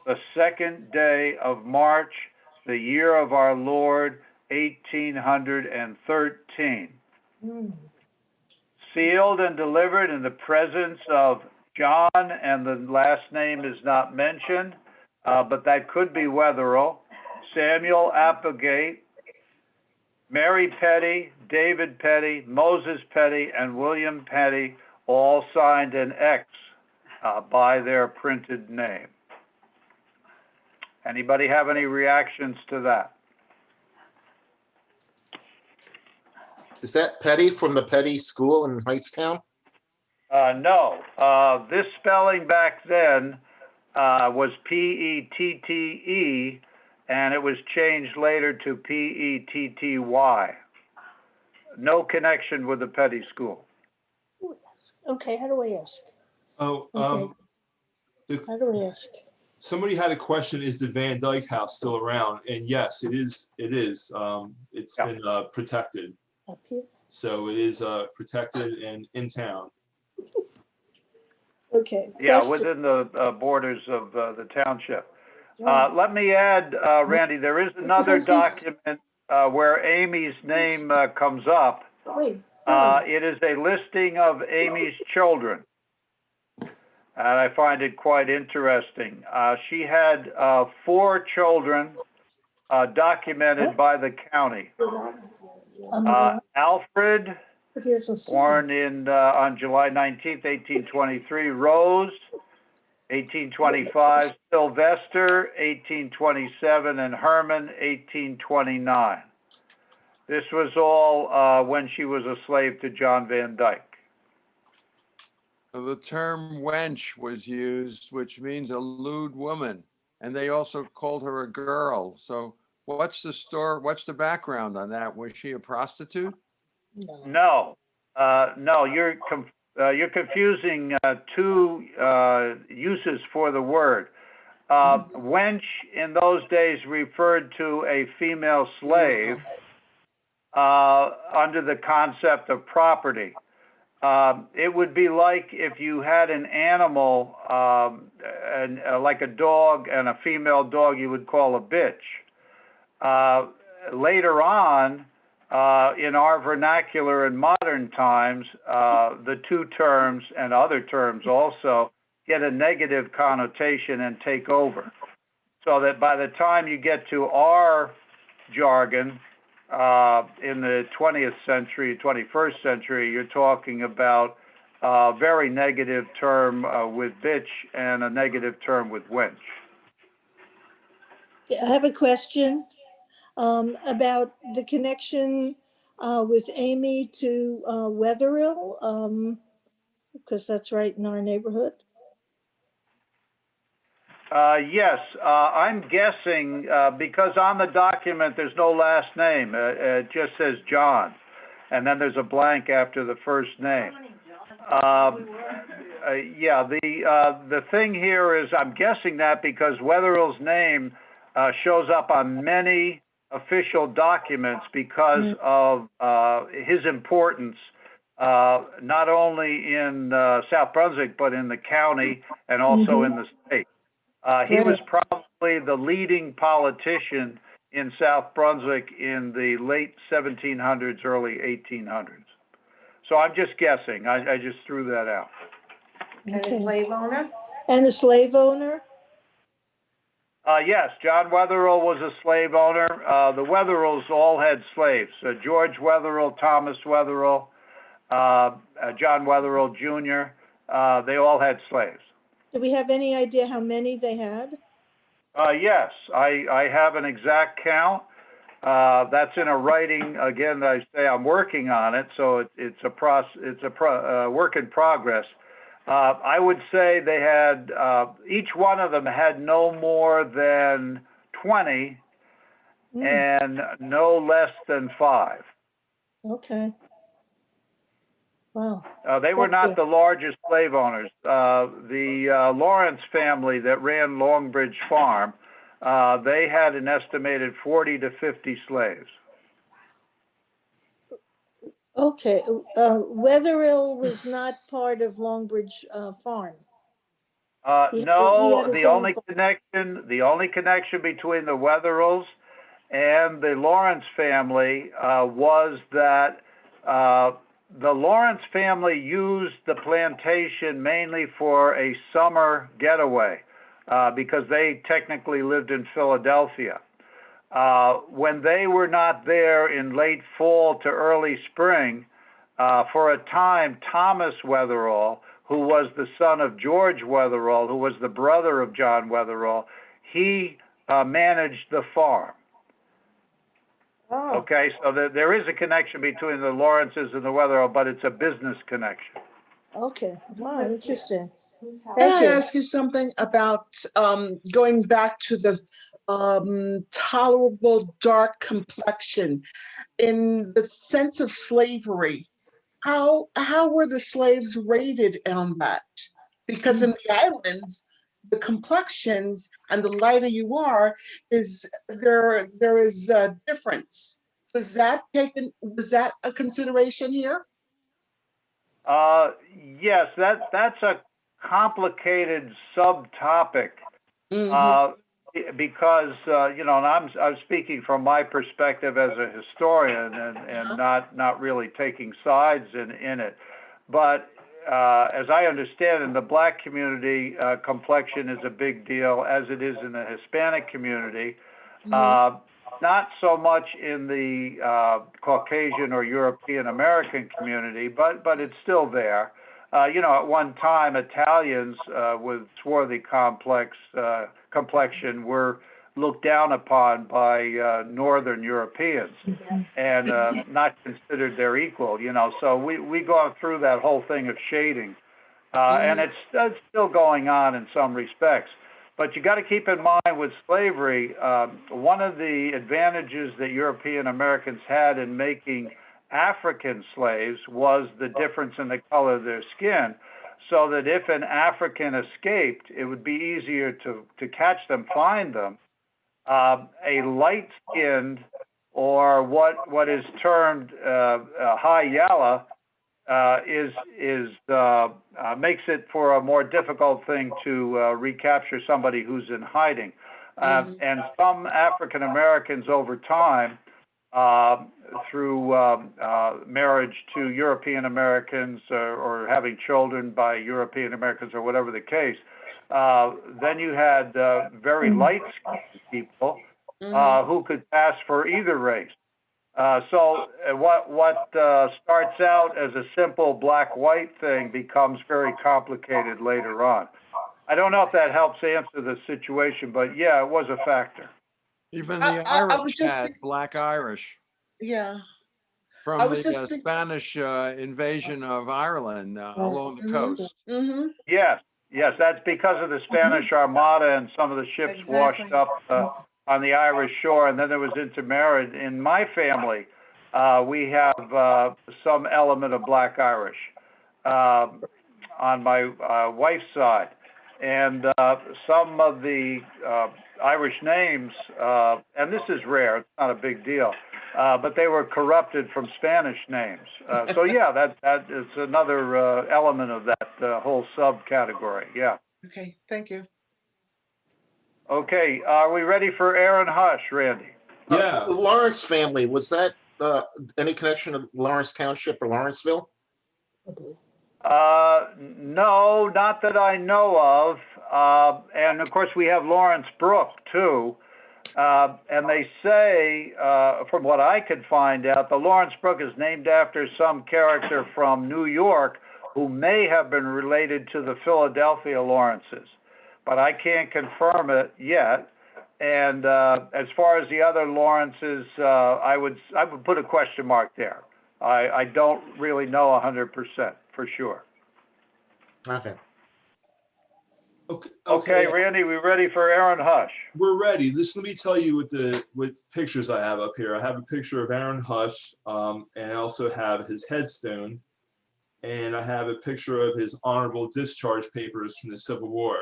[SPEAKER 4] the 2nd day of March, the year of our Lord, 1813. Sealed and delivered in the presence of John, and the last name is not mentioned, but that could be Wetherill, Samuel Applegate, Mary Petty, David Petty, Moses Petty, and William Petty, all signed an X by their printed name. Anybody have any reactions to that?
[SPEAKER 3] Is that Petty from the Petty School in Hightstown?
[SPEAKER 4] No. This spelling back then was P-E-T-T-E, and it was changed later to P-E-T-T-Y. No connection with the Petty School.
[SPEAKER 5] Okay, how do I ask?
[SPEAKER 1] Oh,
[SPEAKER 5] How do I ask?
[SPEAKER 1] somebody had a question, is the Van Dyke house still around? And yes, it is. It is. It's
[SPEAKER 4] Yeah.
[SPEAKER 1] been protected.
[SPEAKER 5] Up here?
[SPEAKER 1] So it is protected and in town.
[SPEAKER 5] Okay.
[SPEAKER 4] Yeah,
[SPEAKER 5] question.
[SPEAKER 4] within the borders of the township.
[SPEAKER 5] Yeah.
[SPEAKER 4] Let me add, Randy, there is another
[SPEAKER 5] Because this-
[SPEAKER 4] document where Amy's name comes up.
[SPEAKER 5] Wait,
[SPEAKER 4] It is a listing of Amy's children. And I find it quite interesting. She had 4 children documented by the county. Alfred,
[SPEAKER 5] but here's a
[SPEAKER 4] born on July 19th, 1823. Rose, 1825. Sylvester, 1827. And Herman, 1829. This was all when she was a slave to John Van Dyke.
[SPEAKER 6] The term wench was used, which means a lewd woman, and they also called her a girl. So what's the story? What's the background on that? Was she a prostitute?
[SPEAKER 4] No, no, you're confusing 2 uses for the word. Wench in those days referred to a female slave under the concept of property. It would be like if you had an animal, like a dog and a female dog you would call a bitch. Later on, in our vernacular in modern times, the 2 terms and other terms also get a negative connotation and take over. So that by the time you get to our jargon, in the 20th century, 21st century, you're talking about a very negative term with bitch and a negative term with wench.
[SPEAKER 5] I have a question about the connection with Amy to Wetherill, because that's right in our neighborhood.
[SPEAKER 4] Yes, I'm guessing because on the document there's no last name. It just says John, and then there's a blank after the first name. Yeah, the thing here is I'm guessing that because Wetherill's name shows up on many official documents because of his importance, not only in South Brunswick, but in the county and also in the state. He was probably the leading politician in South Brunswick in the late 1700s, early 1800s. So I'm just guessing. I just threw that out.
[SPEAKER 9] And a slave owner?
[SPEAKER 5] And a slave owner?
[SPEAKER 4] Yes, John Wetherill was a slave owner. The Wetherills all had slaves. George Wetherill, Thomas Wetherill, John Wetherill Jr., they all had slaves.
[SPEAKER 5] Do we have any idea how many they had?
[SPEAKER 4] Yes, I have an exact count. That's in a writing. Again, I say I'm working on it, so it's a work in progress. I would say they had each one of them had no more than 20 and no less than 5.
[SPEAKER 5] Okay. Wow.
[SPEAKER 4] They were not the largest slave owners. The Lawrence family that ran Longbridge Farm, they had an estimated 40 to 50 slaves.
[SPEAKER 5] Okay. Wetherill was not part of Longbridge Farm.
[SPEAKER 4] No,
[SPEAKER 5] he
[SPEAKER 4] the only connection between the Wetherills and the Lawrence family was that the Lawrence family used the plantation mainly for a summer getaway because they technically lived in Philadelphia. When they were not there in late fall to early spring, for a time, Thomas Wetherill, who was the son of George Wetherill, who was the brother of John Wetherill, he managed the farm.
[SPEAKER 8] Oh,
[SPEAKER 4] Okay, so there is a connection between the Lawrences and the Wetherill, but it's a business connection.
[SPEAKER 5] Okay. Wow, interesting.
[SPEAKER 9] Whose house?
[SPEAKER 10] May
[SPEAKER 5] Thank
[SPEAKER 10] I
[SPEAKER 5] you.
[SPEAKER 10] ask you something about going back to the tolerable dark complexion in the sense of slavery? How were the slaves rated on that? Because in the islands, the complexions and the lighter you are, there is a difference. Was that a consideration here?
[SPEAKER 4] Yes, that's a complicated subtopic because and I'm speaking from my perspective as a historian and not really taking sides in it, but as I understand, in the Black community, complexion is a big deal, as it is in the Hispanic community. Not so much in the Caucasian or European American community, but it's still there. At one time, Italians with swarthy complexion were looked down upon by Northern Europeans and not considered their equal. So we go through that whole thing of shading, and it's still going on in some respects. But you got to keep in mind with slavery, one of the advantages that European Americans had in making African slaves was the difference in the color of their skin, so that if an African escaped, it would be easier to catch them, find them. A light-skinned, or what is termed high yellow, makes it for a more difficult thing to recapture somebody who's in hiding. And some African Americans over time, through marriage to European Americans or having children by European Americans or whatever the case, then you had very light-skinned people who could pass for either race. What starts out as a simple black-white thing becomes very complicated later on. I don't know if that helps answer the situation, but yeah, it was a factor.
[SPEAKER 6] Even
[SPEAKER 10] I-
[SPEAKER 6] the
[SPEAKER 10] I- I
[SPEAKER 6] Irish
[SPEAKER 10] was just
[SPEAKER 6] had
[SPEAKER 10] think-
[SPEAKER 6] Black Irish
[SPEAKER 10] Yeah,
[SPEAKER 6] from
[SPEAKER 10] I was
[SPEAKER 6] the
[SPEAKER 10] just think-
[SPEAKER 6] Spanish invasion of Ireland along the coast.
[SPEAKER 10] mm-hmm.
[SPEAKER 4] Yes, that's because of the Spanish Armada and some of the ships washed
[SPEAKER 10] Exactly.
[SPEAKER 4] up on the Irish shore, and then there was intermarried. In my family, we have some element of Black Irish on my wife's side. And some of the Irish names, and this is rare, it's not a big deal, but they were corrupted from Spanish names. So yeah, that is another element of that whole subcategory, yeah.
[SPEAKER 10] Okay, thank you.
[SPEAKER 4] Okay, are we ready for Aaron Hush, Randy?
[SPEAKER 1] Yeah.
[SPEAKER 3] The Lawrence family, was that any connection to Lawrence Township or Lawrenceville?
[SPEAKER 4] No, not that I know of. And of course, we have Lawrence Brook too. And they say, from what I could find out, the Lawrence Brook is named after some character from New York who may have been related to the Philadelphia Lawrences, but I can't confirm it yet. And as far as the other Lawrences, I would put a question mark there. I don't really know 100% for sure.
[SPEAKER 3] Okay.
[SPEAKER 4] Okay, Randy, we ready for Aaron Hush?
[SPEAKER 1] We're ready. Let me tell you what pictures I have up here. I have a picture of Aaron Hush, and I also have his headstone, and I have a picture of his honorable discharge papers from the Civil War.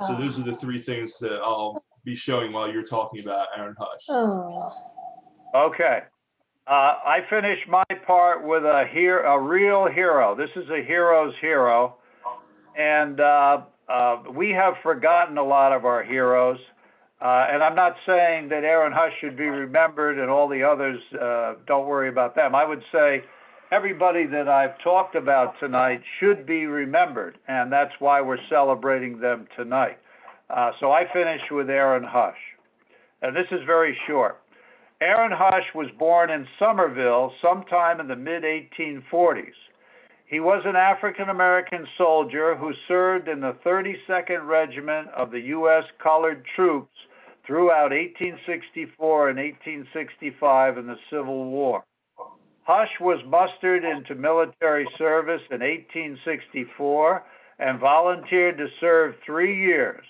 [SPEAKER 1] So those are the three things that I'll be showing while you're talking about Aaron Hush.
[SPEAKER 4] Okay. I finished my part with a real hero. This is a hero's hero. And we have forgotten a lot of our heroes. And I'm not saying that Aaron Hush should be remembered and all the others, don't worry about them. I would say everybody that I've talked about tonight should be remembered. And that's why we're celebrating them tonight. So I finished with Aaron Hush. And this is very short. Aaron Hush was born in Somerville sometime in the mid-1840s. He was an African-American soldier who served in the 32nd Regiment of the U.S. Colored Troops throughout 1864 and 1865 in the Civil War. Hush was mustered into military service in 1864 and volunteered to serve 3 years.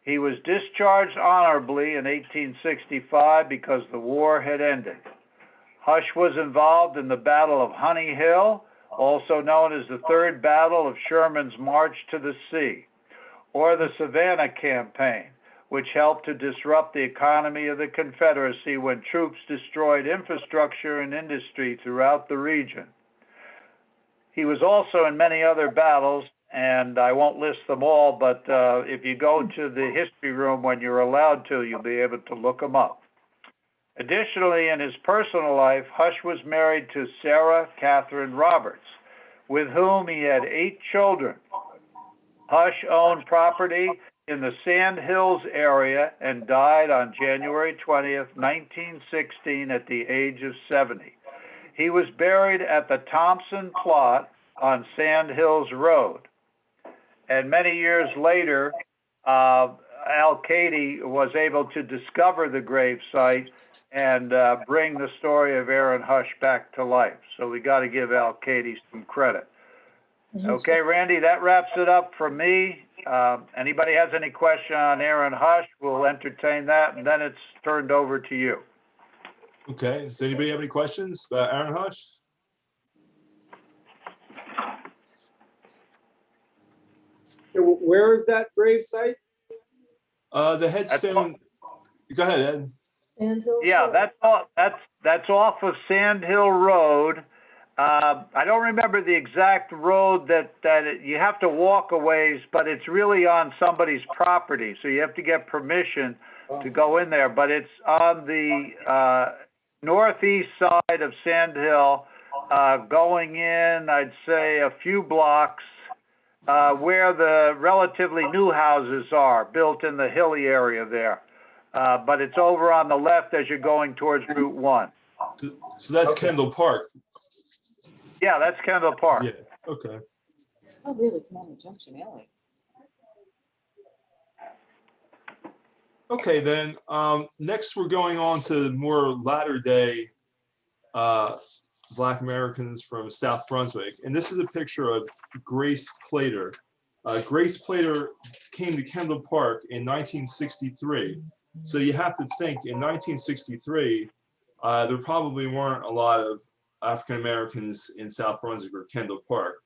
[SPEAKER 4] He was discharged honorably in 1865 because the war had ended. Hush was involved in the Battle of Honey Hill, also known as the Third Battle of Sherman's March to the Sea, or the Savannah Campaign, which helped to disrupt the economy of the Confederacy when troops destroyed infrastructure and industry throughout the region. He was also in many other battles, and I won't list them all, but if you go to the history room when you're allowed to, you'll be able to look them up. Additionally, in his personal life, Hush was married to Sarah Catherine Roberts, with whom he had 8 children. Hush owned property in the Sand Hills area and died on January 20th, 1916 at the age of 70. He was buried at the Thompson plot on Sand Hills Road. And many years later, Al Cady was able to discover the grave site and bring the story of Aaron Hush back to life. So we got to give Al Cady some credit. Okay, Randy, that wraps it up for me. Anybody has any question on Aaron Hush, we'll entertain that, and then it's turned over to you.
[SPEAKER 1] Okay. Does anybody have any questions about Aaron Hush?
[SPEAKER 7] Where is that grave site?
[SPEAKER 1] The headstone. Go ahead, Ed.
[SPEAKER 4] Yeah, that's off of Sand Hill Road. I don't remember the exact road that you have to walk a ways, but it's really on somebody's property, so you have to get permission to go in there. But it's on the northeast side of Sand Hill, going in, I'd say, a few blocks where the relatively new houses are, built in the hilly area there. But it's over on the left as you're going towards Route 1.
[SPEAKER 1] So that's
[SPEAKER 7] Okay.
[SPEAKER 1] Kendall Park.
[SPEAKER 4] Yeah, that's Kendall Park.
[SPEAKER 1] Yeah, okay.
[SPEAKER 9] Oh, really? It's not a junction alley.
[SPEAKER 1] Okay, then, next we're going on to more latter day Black Americans from South Brunswick. And this is a picture of Grace Plater. Grace Plater came to Kendall Park in 1963. So you have to think in 1963, there probably weren't a lot of African Americans in South Brunswick or Kendall Park.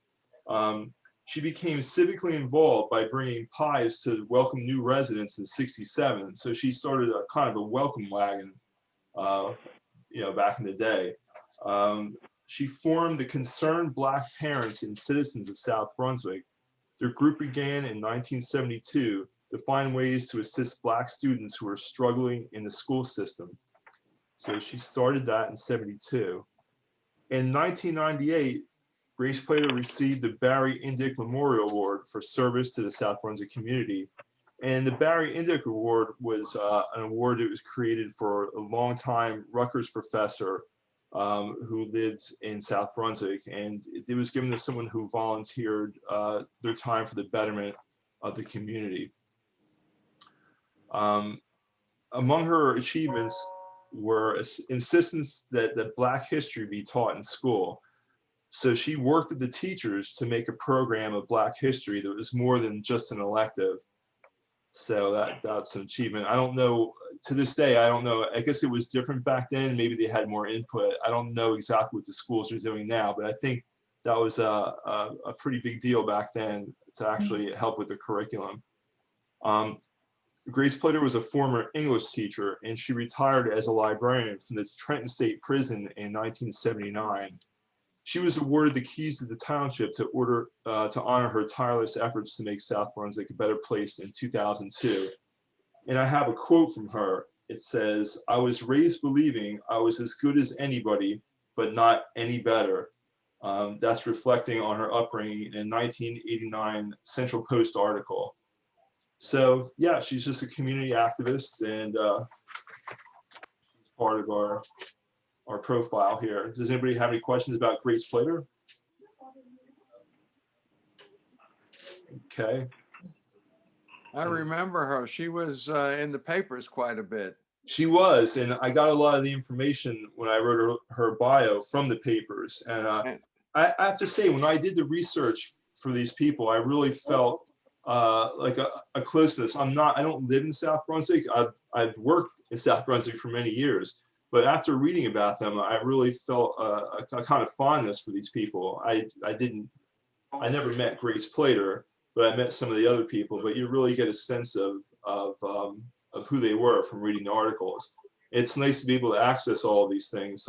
[SPEAKER 1] She became civically involved by bringing pies to welcome new residents in '67. So she started a kind of a welcome wagon, back in the day. She formed the Concerned Black Parents and Citizens of South Brunswick. Their group began in 1972 to find ways to assist Black students who were struggling in the school system. So she started that in '72. In 1998, Grace Plater received the Barry Indick Memorial Award for service to the South Brunswick community. And the Barry Indick Award was an award that was created for a longtime Rutgers professor who lived in South Brunswick. And it was given to someone who volunteered their time for the betterment of the community. Among her achievements were insistence that Black history be taught in school. So she worked with the teachers to make a program of Black history that was more than just an elective. So that's an achievement. I don't know, to this day, I don't know. I guess it was different back then. Maybe they had more input. I don't know exactly what the schools are doing now, but I think that was a pretty big deal back then to actually help with the curriculum. Grace Plater was a former English teacher, and she retired as a librarian from the Trenton State Prison in 1979. She was awarded the keys to the township to honor her tireless efforts to make South Brunswick a better place in 2002. And I have a quote from her. It says, "I was raised believing I was as good as anybody, but not any better." That's reflecting on her upbringing in a 1989 Central Post article. So yeah, she's just a community activist, and she's part of our profile here. Does anybody have any questions about Grace Plater? Okay.
[SPEAKER 6] I remember her. She was in the papers quite a bit.
[SPEAKER 1] She was, and I got a lot of the information when I wrote her bio from the papers. And I have to say, when I did the research for these people, I really felt like a closeness. I don't live in South Brunswick. I've worked in South Brunswick for many years. But after reading about them, I really felt a kind of fondness for these people. I never met Grace Plater, but I met some of the other people. But you really get a sense of who they were from reading the articles. It's nice to be able to access all of these things.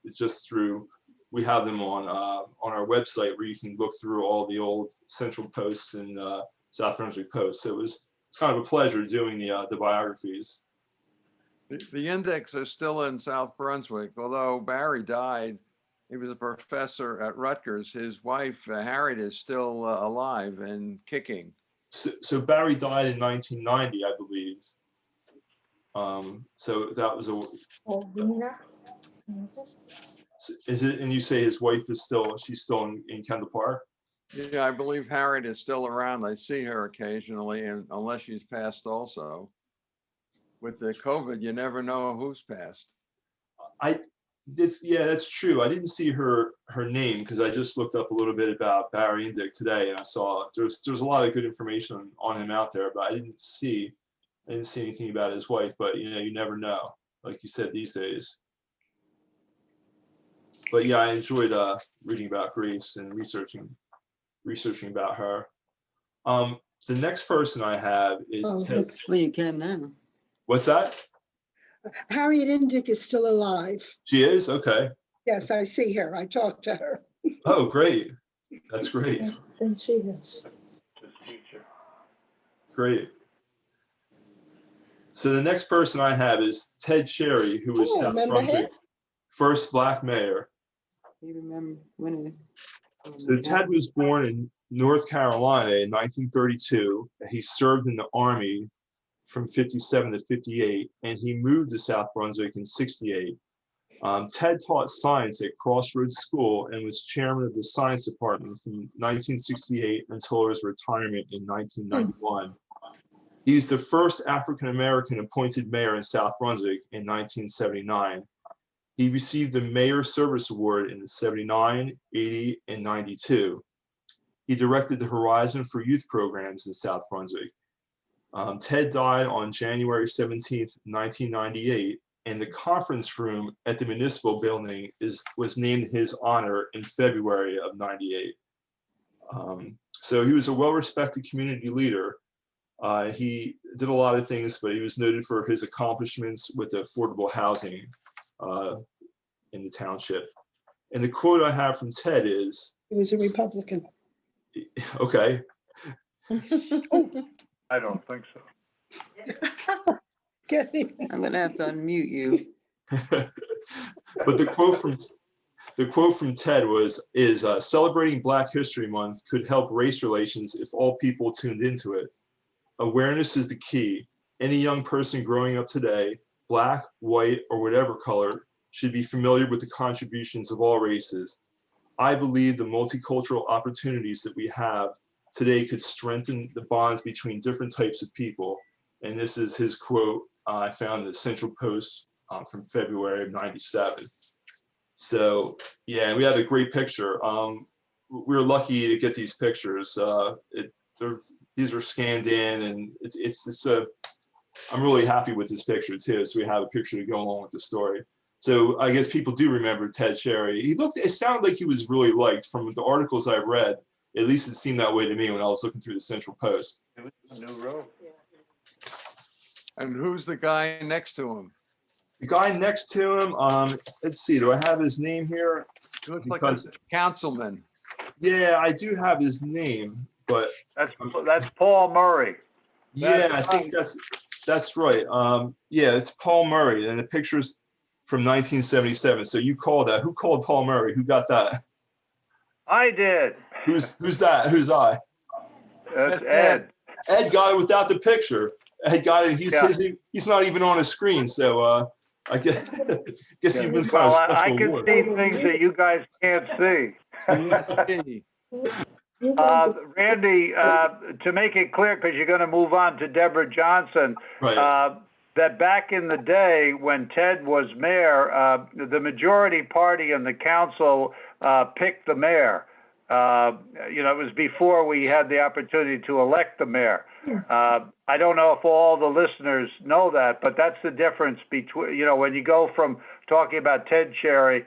[SPEAKER 1] It's just through, we have them on our website where you can look through all the old Central Posts and South Brunswick Posts. So it's kind of a pleasure doing the biographies.
[SPEAKER 6] The index is still in South Brunswick, although Barry died. He was a professor at Rutgers. His wife, Harriet, is still alive and kicking.
[SPEAKER 1] So Barry died in 1990, I believe. So that was is it, and you say his wife is she's still in Kendall Park?
[SPEAKER 6] Yeah, I believe Harriet is still around. I see her occasionally, and unless she's passed also. With the COVID, you never know who's passed.
[SPEAKER 1] Yeah, that's true. I didn't see her name because I just looked up a little bit about Barry Indick today, and I saw there's a lot of good information on him out there, but I didn't see anything about his wife. But you never know, like you said, these days. But yeah, I enjoyed reading about Grace and researching about her. The next person I have is Ted.
[SPEAKER 11] Hopefully you can now.
[SPEAKER 1] What's that?
[SPEAKER 11] Harriet Indick is still alive.
[SPEAKER 1] She is? Okay.
[SPEAKER 11] Yes, I see her. I talked to her.
[SPEAKER 1] Oh, great. That's great.
[SPEAKER 11] And she is.
[SPEAKER 1] Great. So the next person I have is Ted Sherry, who was South Brunswick's first Black mayor.
[SPEAKER 11] You remember when
[SPEAKER 1] So Ted was born in North Carolina in 1932. He served in the Army from 57 to 58, and he moved to South Brunswick in 68. Ted taught science at Crossroads School and was chairman of the science department from 1968 until his retirement in 1991. He's the first African-American appointed mayor in South Brunswick in 1979. He received the Mayor Service Award in 79, 80, and 92. He directed the Horizon for Youth programs in South Brunswick. Ted died on January 17, 1998, and the conference room at the municipal building was named in his honor in February of 98. So he was a well-respected community leader. He did a lot of things, but he was noted for his accomplishments with affordable housing in the township. And the quote I have from Ted is,
[SPEAKER 11] He was a Republican.
[SPEAKER 1] okay.
[SPEAKER 4] I don't think so.
[SPEAKER 11] I'm gonna have to unmute you.
[SPEAKER 1] But the quote from Ted is celebrating Black History Month could help race relations if all people tuned into it. Awareness is the key. Any young person growing up today, Black, white, or whatever color, should be familiar with the contributions of all races. I believe the multicultural opportunities that we have today could strengthen the bonds between different types of people. And this is his quote I found in the Central Post from February of 97. So yeah, we have a great picture. We were lucky to get these pictures. These are scanned in, and I'm really happy with this picture too. So we have a picture to go along with the story. So I guess people do remember Ted Cherry. It sounded like he was really liked from the articles I've read. At least it seemed that way to me when I was looking through the Central Post.
[SPEAKER 4] It was a new road.
[SPEAKER 6] And who's the guy next to him?
[SPEAKER 1] The guy next to him, let's see, do I have his name here?
[SPEAKER 6] He looks like a councilman.
[SPEAKER 1] Yeah, I do have his name, but
[SPEAKER 4] That's Paul Murray.
[SPEAKER 1] yeah, I think that's right. Yeah, it's Paul Murray, and the picture's from 1977. So you called that. Who called Paul Murray? Who got that?
[SPEAKER 4] I did.
[SPEAKER 1] Who's that? Who's I?
[SPEAKER 4] That's Ed.
[SPEAKER 1] Ed got it without the picture. Ed got it. He's not even on a screen. So I guess you've been kind of special.
[SPEAKER 4] I can see things that you guys can't see. Randy, to make it clear, because you're going to move on to Deborah Johnson,
[SPEAKER 1] right.
[SPEAKER 4] That back in the day when Ted was mayor, the majority party in the council picked the mayor. It was before we had the opportunity to elect the mayor. I don't know if all the listeners know that, but that's the difference between, when you go from talking about Ted Cherry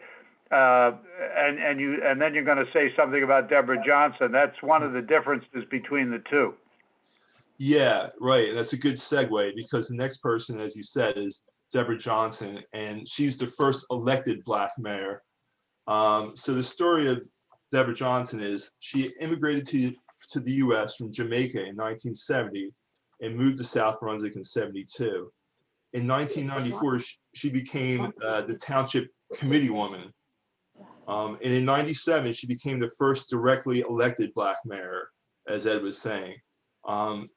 [SPEAKER 4] and then you're going to say something about Deborah Johnson. That's one of the differences between the two.
[SPEAKER 1] Yeah, right. And that's a good segue, because the next person, as you said, is Deborah Johnson, and she's the first elected Black mayor. So the story of Deborah Johnson is she immigrated to the U.S. from Jamaica in 1970 and moved to South Brunswick in 72. In 1994, she became the township committee woman. And in 97, she became the first directly elected Black mayor, as Ed was saying.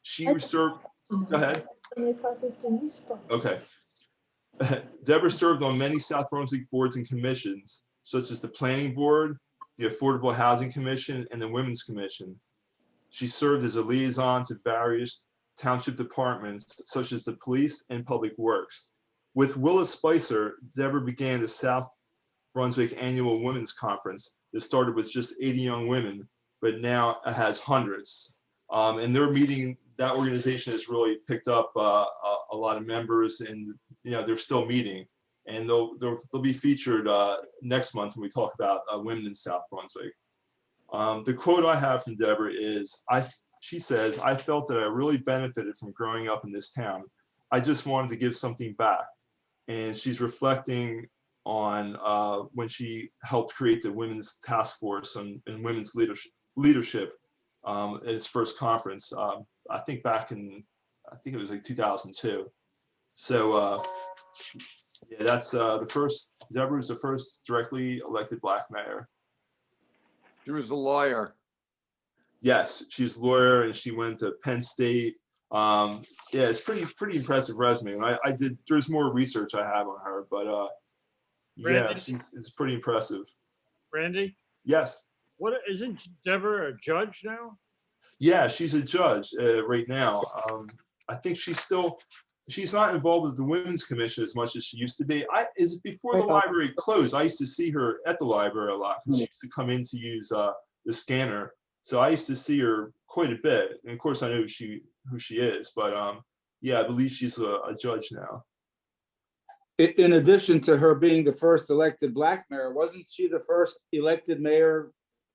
[SPEAKER 1] She served, go ahead. Okay. Deborah served on many South Brunswick boards and commissions, such as the Planning Board, the Affordable Housing Commission, and the Women's Commission. She served as a liaison to various township departments, such as the police and public works. With Willis Spicer, Deborah began the South Brunswick Annual Women's Conference that started with just 80 young women, but now it has hundreds. And their meeting, that organization has really picked up a lot of members, and they're still meeting, and they'll be featured next month when we talk about women in South Brunswick. The quote I have from Deborah is, she says, "I felt that I really benefited from growing up in this town. I just wanted to give something back." And she's reflecting on when she helped create the Women's Task Force and Women's Leadership at its first conference, I think back in, it was like 2002. So yeah, that's Deborah was the first directly elected Black mayor.
[SPEAKER 6] She was a lawyer.
[SPEAKER 1] Yes, she's a lawyer, and she went to Penn State. Yeah, it's pretty impressive resume. There's more research I have on her, but Yeah,
[SPEAKER 2] Randy?
[SPEAKER 1] it's pretty impressive.
[SPEAKER 2] Randy,
[SPEAKER 1] Yes.
[SPEAKER 2] what, isn't Deborah a judge now?
[SPEAKER 1] Yeah, she's a judge right now. I think she's not involved with the Women's Commission as much as she used to be. Is before the library closed, I used to see her at the library a lot because she used to come in to use the scanner. So I used to see her quite a bit. And of course, I know who she is, but yeah, I believe she's a judge now.
[SPEAKER 7] In addition to her being the first elected black mayor, wasn't she the first elected mayor,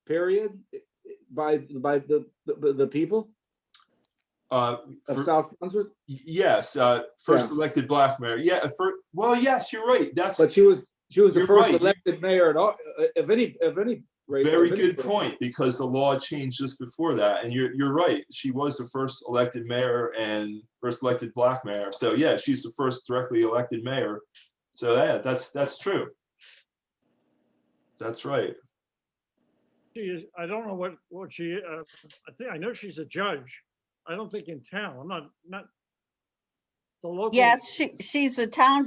[SPEAKER 7] period, by the people of South Brunswick?
[SPEAKER 1] Yes, first elected black mayor. Yeah, well, yes, you're right.
[SPEAKER 7] But she was the first
[SPEAKER 1] right.
[SPEAKER 7] elected mayor at all, of any race.
[SPEAKER 1] Very good point, because the law changed just before that, and you're right. She was the first elected mayor and first elected black mayor. So yeah, she's the first directly elected mayor. So yeah, that's true. That's right.
[SPEAKER 2] She is, I don't know what she, I know she's a judge. I don't think in town, I'm not the local.
[SPEAKER 11] Yes, she's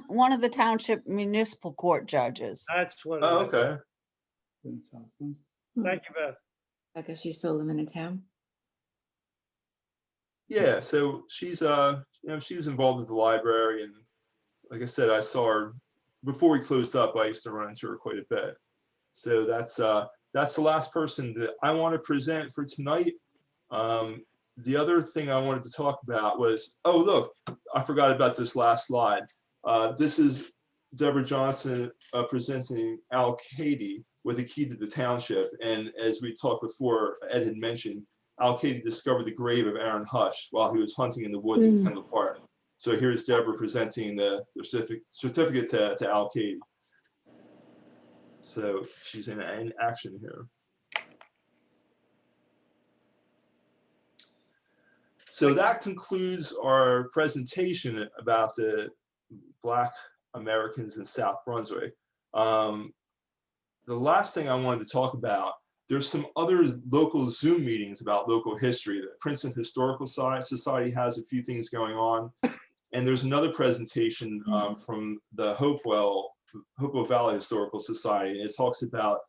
[SPEAKER 11] one of the township municipal court judges.
[SPEAKER 2] That's what.
[SPEAKER 1] Oh, okay.
[SPEAKER 2] Thank you, Beth.
[SPEAKER 9] I guess she's still living in town.
[SPEAKER 1] Yeah, so she's she was involved with the library, and like I said, I saw her before we closed up. I used to run into her quite a bit. So that's the last person that I want to present for tonight. The other thing I wanted to talk about was, oh look, I forgot about this last slide. This is Deborah Johnson presenting Al Cady with a key to the township. And as we talked before, Ed had mentioned, Al Cady discovered the grave of Aaron Hush while he was hunting in the woods in Kendall Park. So here's Deborah presenting the certificate to Al Cady. So she's in action here. So that concludes our presentation about the Black Americans in South Brunswick. The last thing I wanted to talk about, there's some other local Zoom meetings about local history. The Princeton Historical Society has a few things going on. And there's another presentation from the Hopewell Valley Historical Society. And it talks about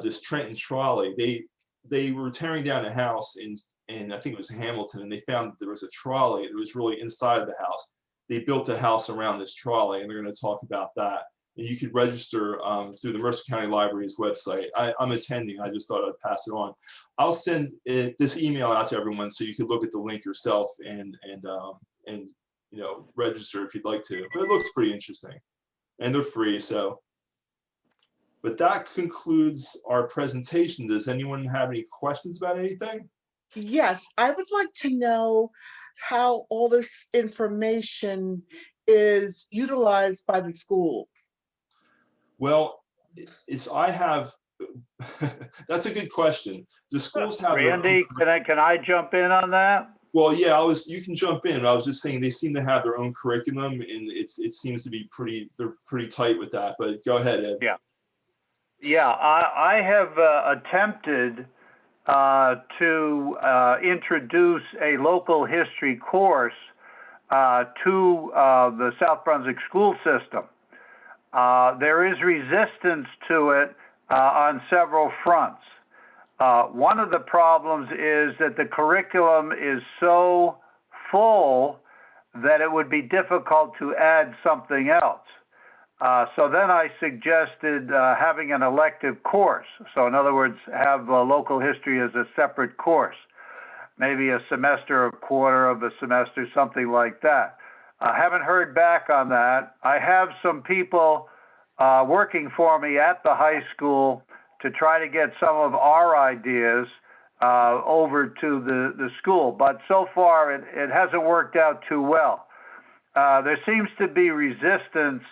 [SPEAKER 1] this Trenton trolley. They were tearing down a house in I think it was Hamilton, and they found that there was a trolley that was really inside of the house. They built a house around this trolley, and they're going to talk about that. And you could register through the Mercer County Library's website. I'm attending. I just thought I'd pass it on. I'll send this email out to everyone so you could look at the link yourself and register if you'd like to. But it looks pretty interesting, and they're free. So, but that concludes our presentation. Does anyone have any questions about anything?
[SPEAKER 10] Yes, I would like to know how all this information is utilized by the schools.
[SPEAKER 1] Well, that's a good question. The schools have
[SPEAKER 4] Randy, can I jump in on that?
[SPEAKER 1] Well, yeah, you can jump in. I was just saying they seem to have their own curriculum, and it seems to be they're pretty tight with that. But go ahead, Ed.
[SPEAKER 4] Yeah, I have attempted to introduce a local history course to the South Brunswick school system. There is resistance to it on several fronts. One of the problems is that the curriculum is so full that it would be difficult to add something else. So then I suggested having an elective course. So in other words, have local history as a separate course, maybe a semester, a quarter of a semester, something like that. I haven't heard back on that. I have some people working for me at the high school to try to get some of our ideas over to the school. But so far, it hasn't worked out too well. There seems to be resistance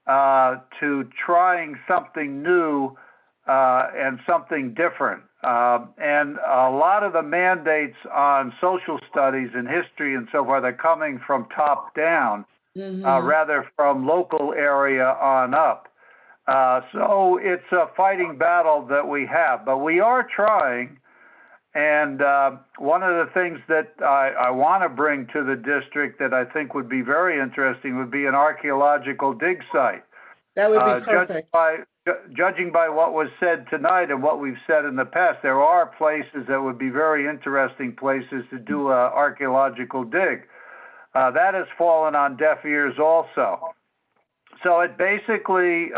[SPEAKER 4] to trying something new and something different. And a lot of the mandates on social studies and history and so forth are coming from top down, rather from local area on up. So it's a fighting battle that we have, but we are trying. And one of the things that I want to bring to the district that I think would be very interesting would be an archaeological dig site.
[SPEAKER 10] That would be
[SPEAKER 4] Judging
[SPEAKER 10] perfect.
[SPEAKER 4] judging by what was said tonight and what we've said in the past, there are places that would be very interesting places to do an archaeological dig. That has fallen on deaf ears also. So it basically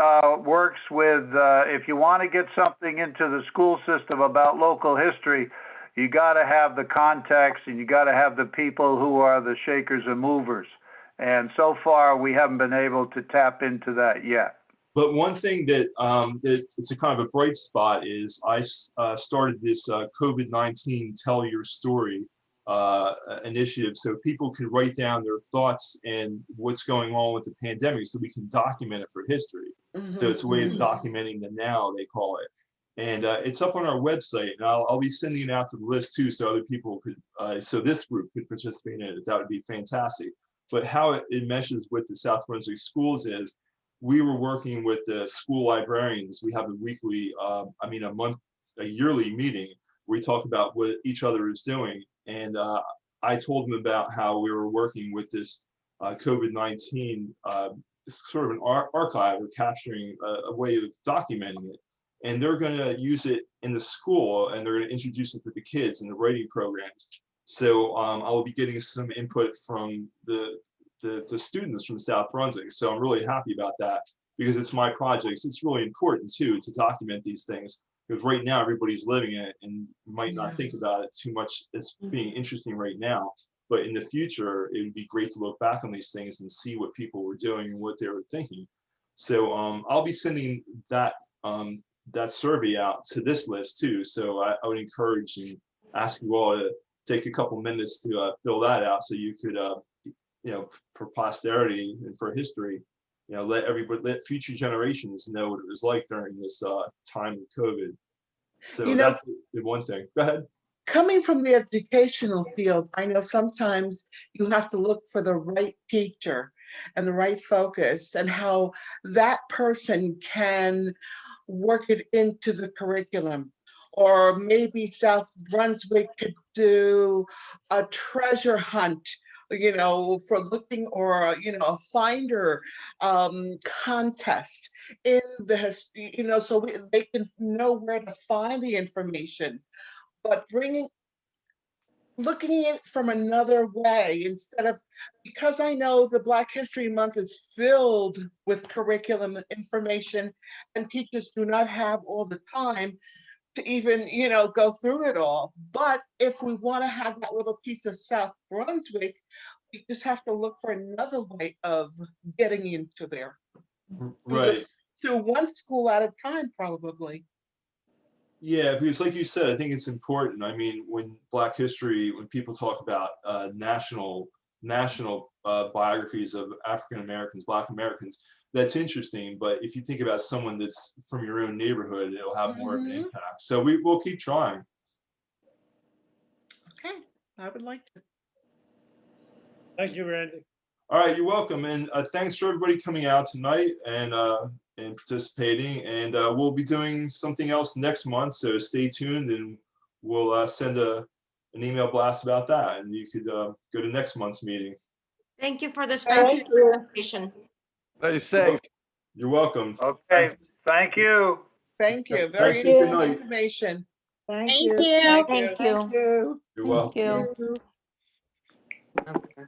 [SPEAKER 4] works with, if you want to get something into the school system about local history, you got to have the context and you got to have the people who are the shakers and movers. And so far, we haven't been able to tap into that yet.
[SPEAKER 1] But one thing that it's a kind of a bright spot is I started this COVID-19 Tell Your Story initiative, so people can write down their thoughts and what's going on with the pandemic, so we can document it for history. So it's a way of documenting the now, they call it. And it's up on our website, and I'll be sending it out to the list too, so other people could, so this group could participate in it. That would be fantastic. But how it meshes with the South Brunswick schools is, we were working with the school librarians. We have a weekly, a yearly meeting where we talk about what each other is doing. And I told them about how we were working with this COVID-19 sort of an archive, or capturing a way of documenting it. And they're going to use it in the school, and they're going to introduce it to the kids in the writing programs. So I will be getting some input from the students from South Brunswick. So I'm really happy about that, because it's my projects. It's really important too to document these things, because right now everybody's living it and might not think about it too much as being interesting right now. But in the future, it would be great to look back on these things and see what people were doing and what they were thinking. So I'll be sending that that survey out to this list too. So I would encourage and ask you all to take a couple minutes to fill that out, so you could, for posterity and for history, let future generations know what it was like during this time of COVID. So that's the one thing. Go ahead.
[SPEAKER 10] Coming from the educational field, I know sometimes you have to look for the right teacher and the right focus, and how that person can work it into the curriculum. Or maybe South Brunswick could do a treasure hunt, for looking, or, a finder contest in the history, so they can know where to find the information. But looking at it from another way, instead of, because I know the Black History Month is filled with curriculum information, and teachers do not have all the time to even, go through it all. But if we want to have that little piece of South Brunswick, we just have to look for another way of getting into there.
[SPEAKER 1] Right.
[SPEAKER 10] Through one school at a time, probably.
[SPEAKER 1] Yeah, because like you said, I think it's important. I mean, when Black history, when people talk about national biographies of African Americans, Black Americans, that's interesting. But if you think about someone that's from your own neighborhood, it'll have more of an impact. So we'll keep trying.
[SPEAKER 10] Okay, I would like to.
[SPEAKER 2] Thank you, Randy.
[SPEAKER 1] All right, you're welcome. And thanks for everybody coming out tonight and participating. And we'll be doing something else next month. So stay tuned, and we'll send an email blast about that. And you could go to next month's meeting.
[SPEAKER 12] Thank you for this
[SPEAKER 10] Thank
[SPEAKER 12] presentation.
[SPEAKER 6] Stay safe.
[SPEAKER 1] You're welcome.
[SPEAKER 4] Okay, thank you.
[SPEAKER 10] Thank you. Very
[SPEAKER 1] Thanks, and good
[SPEAKER 10] useful
[SPEAKER 1] night.
[SPEAKER 10] information.
[SPEAKER 8] Thank
[SPEAKER 5] Thank
[SPEAKER 8] you.
[SPEAKER 5] you.
[SPEAKER 11] Thank you.
[SPEAKER 8] Thank you.
[SPEAKER 1] You're
[SPEAKER 11] Thank
[SPEAKER 1] welcome.
[SPEAKER 11] you.
[SPEAKER 13] Okay.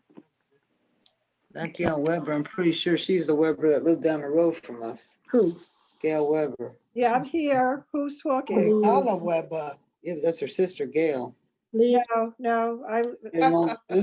[SPEAKER 13] That Gail Weber, I'm pretty sure she's the Weber that lived down the road from us.
[SPEAKER 8] Who?
[SPEAKER 13] Gail Weber.
[SPEAKER 8] Yeah, I'm here. Who's talking?
[SPEAKER 10] Anna Weber.
[SPEAKER 13] Yeah, but that's her sister, Gail.
[SPEAKER 8] No, no,
[SPEAKER 13] It won't- this